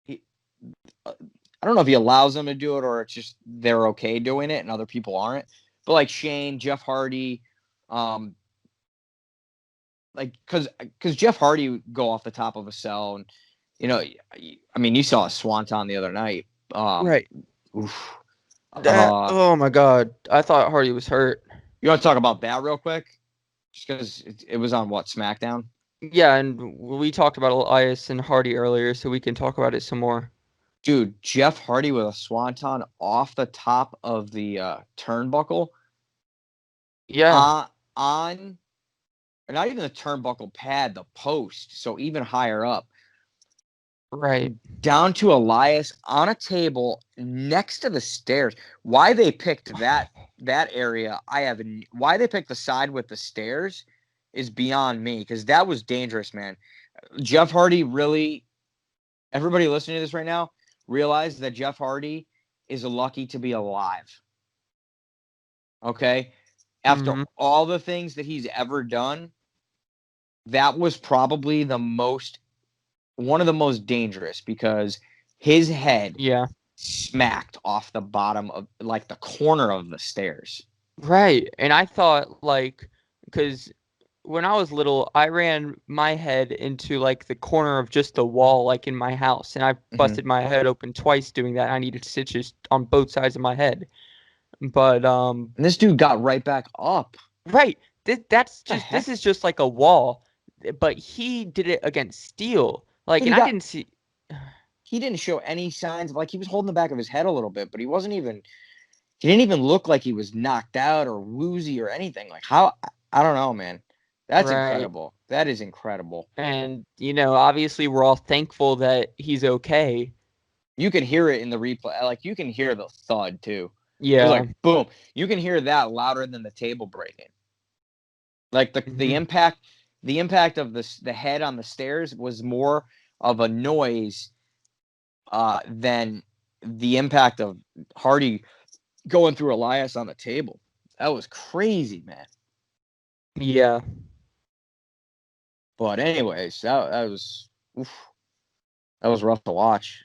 I don't know if he allows them to do it or it's just they're okay doing it and other people aren't. But like Shane, Jeff Hardy, like because Jeff Hardy would go off the top of a cell, and I mean, you saw a swanton the other night. Right. Oof. Oh my God, I thought Hardy was hurt. You want to talk about that real quick? Just because it was on what, SmackDown? Yeah, and we talked about Elias and Hardy earlier, so we can talk about it some more. Dude, Jeff Hardy with a swanton off the top of the turnbuckle. Yeah. On, not even the turnbuckle pad, the post, so even higher up. Right. Down to Elias on a table next to the stairs. Why they picked that area, why they picked the side with the stairs is beyond me, because that was dangerous, man. Jeff Hardy really, everybody listening to this right now, realize that Jeff Hardy is lucky to be alive. Okay? After all the things that he's ever done, that was probably one of the most dangerous, because his head smacked off the bottom of, like, the corner of the stairs. Right. And I thought, like, because when I was little, I ran my head into, like, the corner of just the wall, like, in my house. And I busted my head open twice doing that. I needed stitches on both sides of my head. But, and this dude got right back up. Right. This is just like a wall. But he did it against steel. Like, and I didn't see. He didn't show any signs of, like, he was holding the back of his head a little bit, but he didn't even look like he was knocked out or woozy or anything. Like, how, I don't know, man. That's incredible. That is incredible. And, obviously we're all thankful that he's okay. You can hear it in the replay. Like, you can hear the thud too. Yeah. It was like, boom. You can hear that louder than the table breaking. Like, the impact of the head on the stairs was more of a noise than the impact of Hardy going through Elias on the table. That was crazy, man. Yeah. But anyways, that was rough to watch.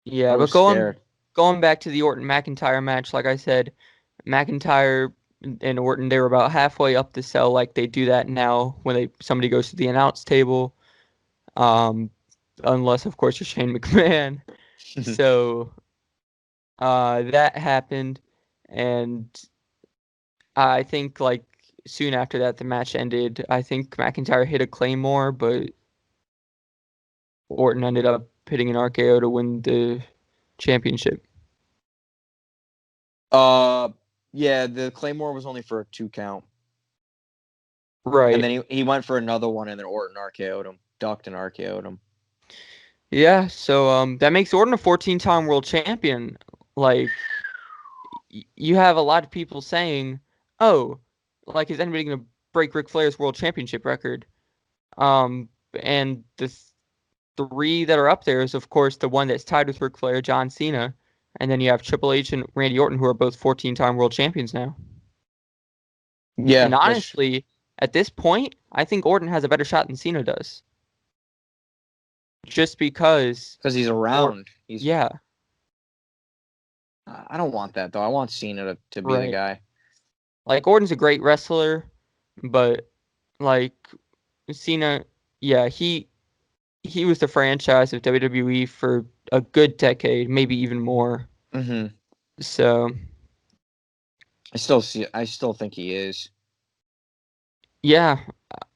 Yeah, but going back to the Orton-McIntyre match, like I said, McIntyre and Orton, they were about halfway up the cell, like they do that now when somebody goes to the announce table. Unless, of course, you're Shane McMahon. So that happened, and I think, like, soon after that, the match ended. I think McIntyre hit a Claymore, but Orton ended up hitting an RKO to win the championship. Yeah, the Claymore was only for a 2 count. Right. And then he went for another one, and then Orton RKO'd him. Ducked and RKO'd him. Yeah, so that makes Orton a 14-time world champion. Like, you have a lot of people saying, oh, like, is anybody going to break Ric Flair's world championship record? And the 3 that are up there is, of course, the one that's tied with Ric Flair, John Cena. And then you have Triple H and Randy Orton, who are both 14-time world champions now. Yeah. And honestly, at this point, I think Orton has a better shot than Cena does. Just because he's around. Yeah. I don't want that though. I want Cena to be the Right. guy. Like Orton's a great wrestler, but like Cena, yeah, he was the franchise of WWE for a good decade, maybe even more. Hmm. So I still think he is. yeah,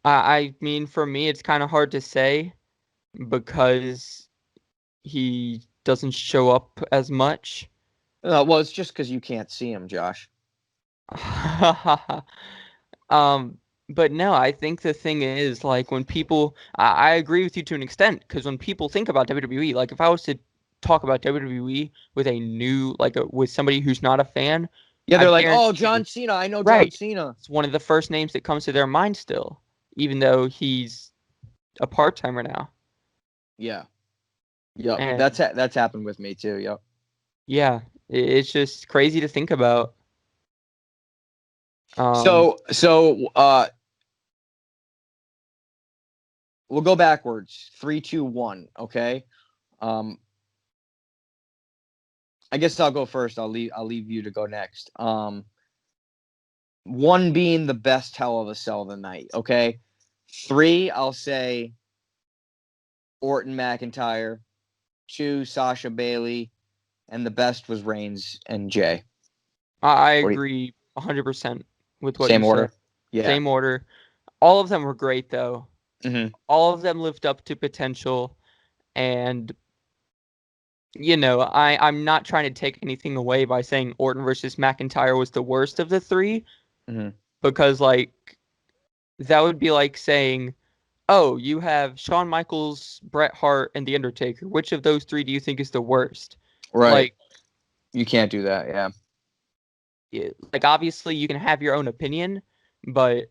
I mean, for me, it's kind of hard to say because he doesn't show up as much. Well, it's just because you can't see him, Josh. Um, but no, I think the thing is, like, when people, I agree with you to an extent, because when people think about WWE, like, if I was to talk about WWE with a new, like, with somebody who's not a fan, Yeah, I they're like, oh, guarantee you, John Cena. I know John right, Cena. it's one of the first names that comes to their mind still, even though he's a part-timer now. Yeah. Yep. And That's happened with me too. Yep. yeah, it's just crazy to think about. Um, So we'll go backwards. 3, 2, 1. Okay. Um, I guess I'll go first. I'll leave you to go next. 1 being the best Hell of a Cell of the night. Okay. 3, I'll say Orton McIntyre. 2, Sasha Bailey, and the best was Reigns and Jay. I What do you, agree 100% with what you same said. order? Yeah. Same order. All of them were great, though. Hmm. All of them lived up to potential. And, you know, I'm not trying to take anything away by saying Orton versus McIntyre was the worst of the three, Hmm. because, like, that would be like saying, oh, you have Shawn Michaels, Bret Hart, and The Undertaker. Which of those three do you think is the worst? Right. Like, You can't do that. Yeah. obviously you can have your own opinion, but,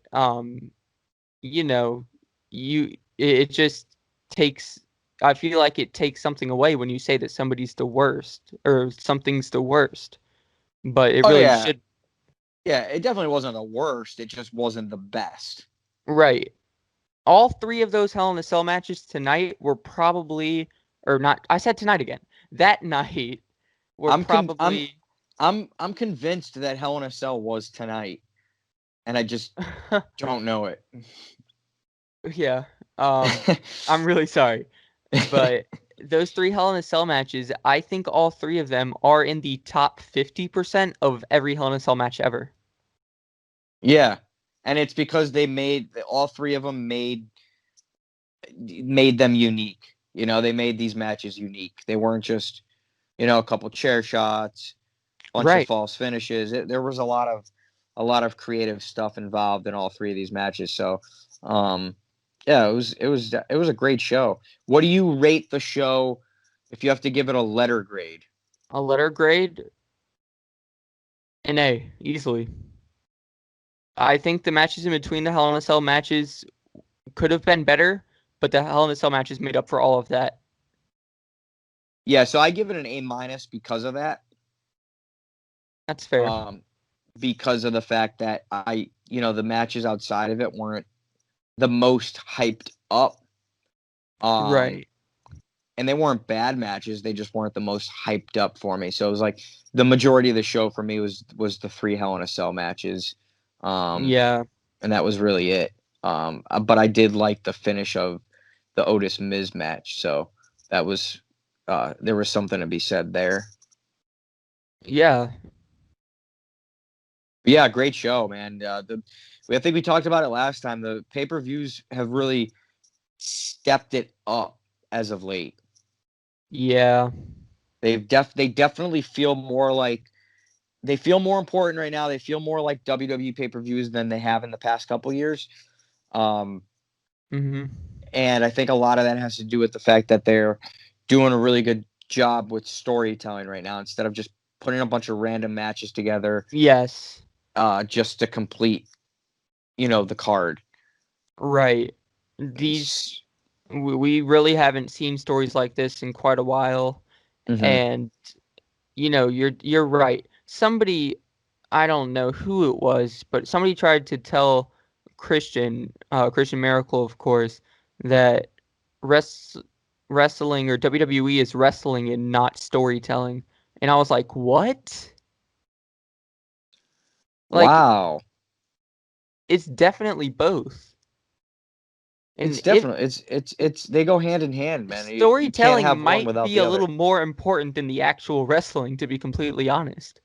you know, it just takes, I feel like it takes something away when you say that somebody's the worst or something's the worst, but it Oh really yeah. should. Yeah. It definitely wasn't the worst. It just wasn't the best. Right. All three of those Hell in a Cell matches tonight were probably, or not, I said tonight again. That night were I'm con- I'm probably, I'm convinced that Hell in a Cell was tonight, and I just don't know it. yeah. I'm really sorry, but those three Hell in a Cell matches, I think all three of them are in the top 50% of every Hell in a Cell match ever. Yeah, and it's because they made all three of them made them unique. You know, they made these matches unique. They weren't just, a couple chair shots, bunch of Right. false finishes. There was a lot of creative stuff involved in all three of these matches. So, yeah, it was a great show. What do you rate the show if you have to give it a letter grade? A letter grade, an A, easily. I think the matches in between the Hell in a Cell matches could have been better, but the Hell in a Cell matches made up for all of that. Yeah, so I give it an A minus because of that. That's fair. Because of the fact that the matches outside of it weren't the most hyped up. Right. And they weren't bad matches. They just weren't the most hyped up for me. So it was like the majority of the show for me was the 3 Hell in a Cell matches. Yeah. And that was really it. But I did like the finish of the Otis Miz match. So that was there was something to be said there. Yeah. But yeah, great show, man. I think we talked about it last time. The pay-per-views have really stepped it up as of late. Yeah. They definitely feel more like they feel more important right now. They feel more like WWE pay-per-views than they have in the past couple years. Mhm. And I think a lot of that has to do with the fact that they're doing a really good job with storytelling right now instead of just putting a bunch of random matches together Yes. just to complete, the card. Right. These we really haven't seen stories like this in quite a while, Mm-hmm. and you're right. Somebody, I don't know who it was, but somebody tried to tell Christian Maracle, of course, that wrestling or WWE is wrestling and not storytelling. And I was like, what? Like, Wow. it's definitely both. It's And definitely it's they go hand in hand, man. You can't storytelling have one might without be the a other. little more important than the actual wrestling, to be completely honest.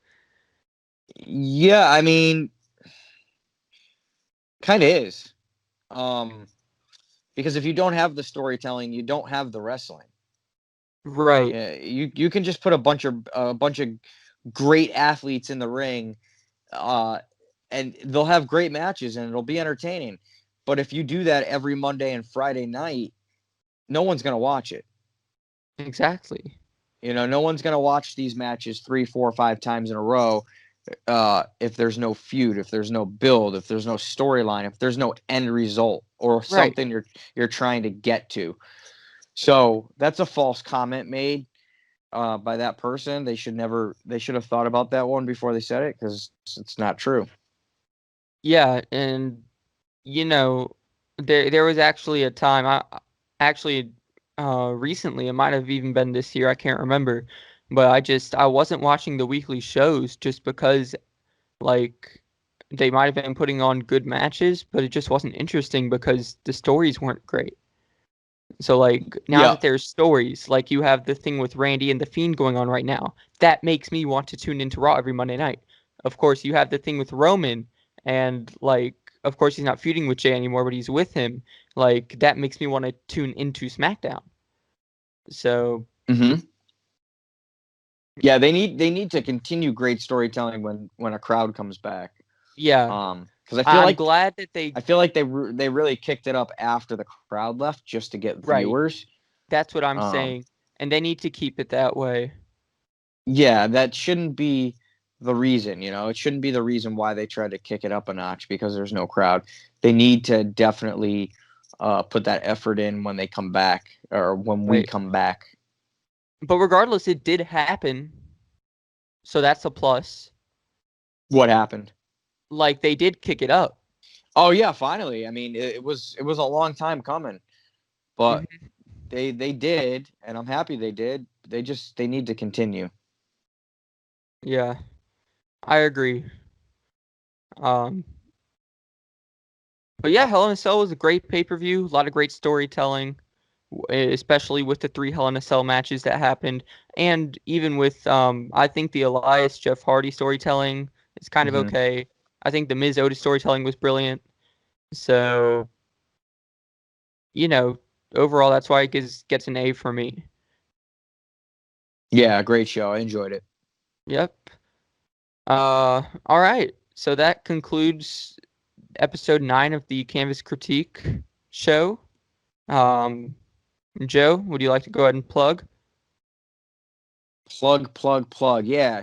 Yeah, I mean, kind of is. Um, because if you don't have the storytelling, you don't have the wrestling. Right. Yeah, you can just put a bunch of great athletes in the ring, uh, and they'll have great matches and it'll be entertaining. But if you do that every Monday and Friday night, no one's gonna watch it. Exactly. No one's gonna watch these matches 3, 4, 5 times in a row. If there's no feud, if there's no build, if there's no storyline, if there's no end result or Right. something you're trying to get to. So that's a false comment made by that person. They should have thought about that one before they said it, because it's not true. Yeah, and there was actually a time actually recently, it might have even been this year, I can't remember, but I wasn't watching the weekly shows just because like they might have been putting on good matches, but it just wasn't interesting because the stories weren't great. So like now Yeah. that there's stories, like you have the thing with Randy and the Fiend going on right now, that makes me want to tune into Raw every Monday night. Of course, you have the thing with Roman, and like of course he's not feuding with Jay anymore, but he's with him. Like that makes me want to tune into SmackDown. So Mm-hmm. Yeah, they need to continue great storytelling when a crowd comes back. yeah, Because I feel I'm like glad that they they really kicked it up after the crowd left just to get right. viewers. That's what I'm Um, saying, and they need to keep it that way. yeah, that shouldn't be the reason. It shouldn't be the reason why they tried to kick it up a notch because there's no crowd. They need to definitely put that effort in when they come back or when we Right. come back. But regardless, it did happen, so that's a plus. What happened? Like they did kick it up. Oh yeah, finally. I mean, it was a long time coming, but Mhm. they did, and I'm happy they did. They need to continue. Yeah, I agree. Um, but yeah, Hell in a Cell was a great pay-per-view. A lot of great storytelling, especially with the 3 Hell in a Cell matches that happened, and even with I think the Elias Jeff Hardy storytelling is kind of Hmm. okay. I think the Miz Otis storytelling was brilliant. So, you know, overall, that's why it gets an A for me. Yeah, great show. I enjoyed it. Yep. All right. So that concludes episode 9 of the Canvas Critique show. Um, Joe, would you like to go ahead and plug? Plug, plug, plug. Yeah,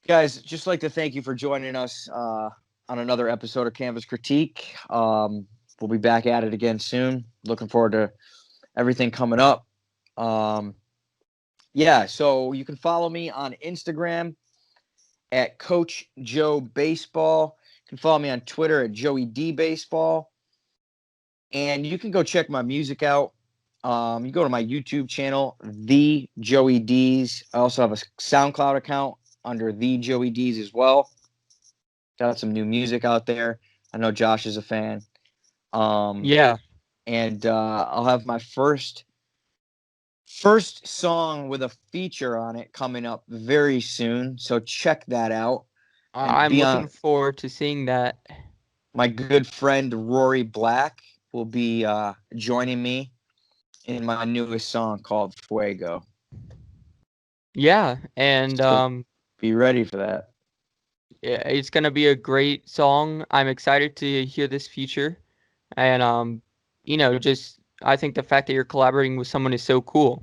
guys, just like to thank you for joining us on another episode of Canvas Critique. We'll be back at it again soon. Looking forward to everything coming up. Um, yeah, so you can follow me on Instagram at Coach Joe Baseball. You can follow me on Twitter at Joey D Baseball. And you can go check my music out. You go to my YouTube channel, The Joey Deez. I also have a SoundCloud account under The Joey Deez as well. Got some new music out there. I know Josh is a fan. Yeah. And I'll have my first song with a feature on it coming up very soon. So check that out. And I'm be on looking forward to seeing that. my good friend Rory Black will be joining me in my newest song called Fuego. Yeah, and So be ready for that. yeah, it's gonna be a great song. I'm excited to hear this feature, and just I think the fact that you're collaborating with someone is so cool.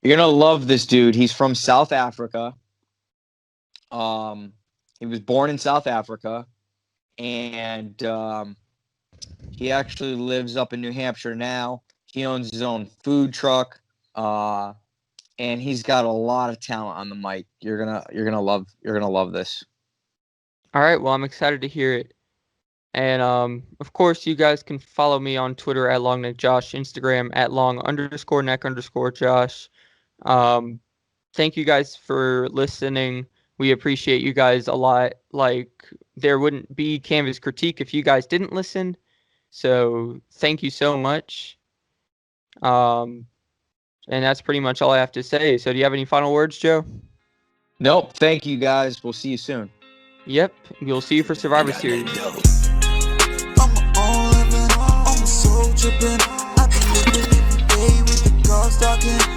You're gonna love this dude. He's from South Africa. Um, he was born in South Africa, and he actually lives up in New Hampshire now. He owns his own food truck, and he's got a lot of talent on the mic. You're gonna love this. All right, well, I'm excited to hear it. And of course, you guys can follow me on Twitter at LongNeckJosh, Instagram at long_neck_Josh. Um, thank you guys for listening. We appreciate you guys a lot. Like, there wouldn't be Canvas Critique if you guys didn't listen. So thank you so much. And that's pretty much all I have to say. So do you have any final words, Joe? Nope. Thank you guys. We'll see you soon. Yep. We'll see you for Survivor Series. I'm a soul trippin'. I be living every day with the cars talking.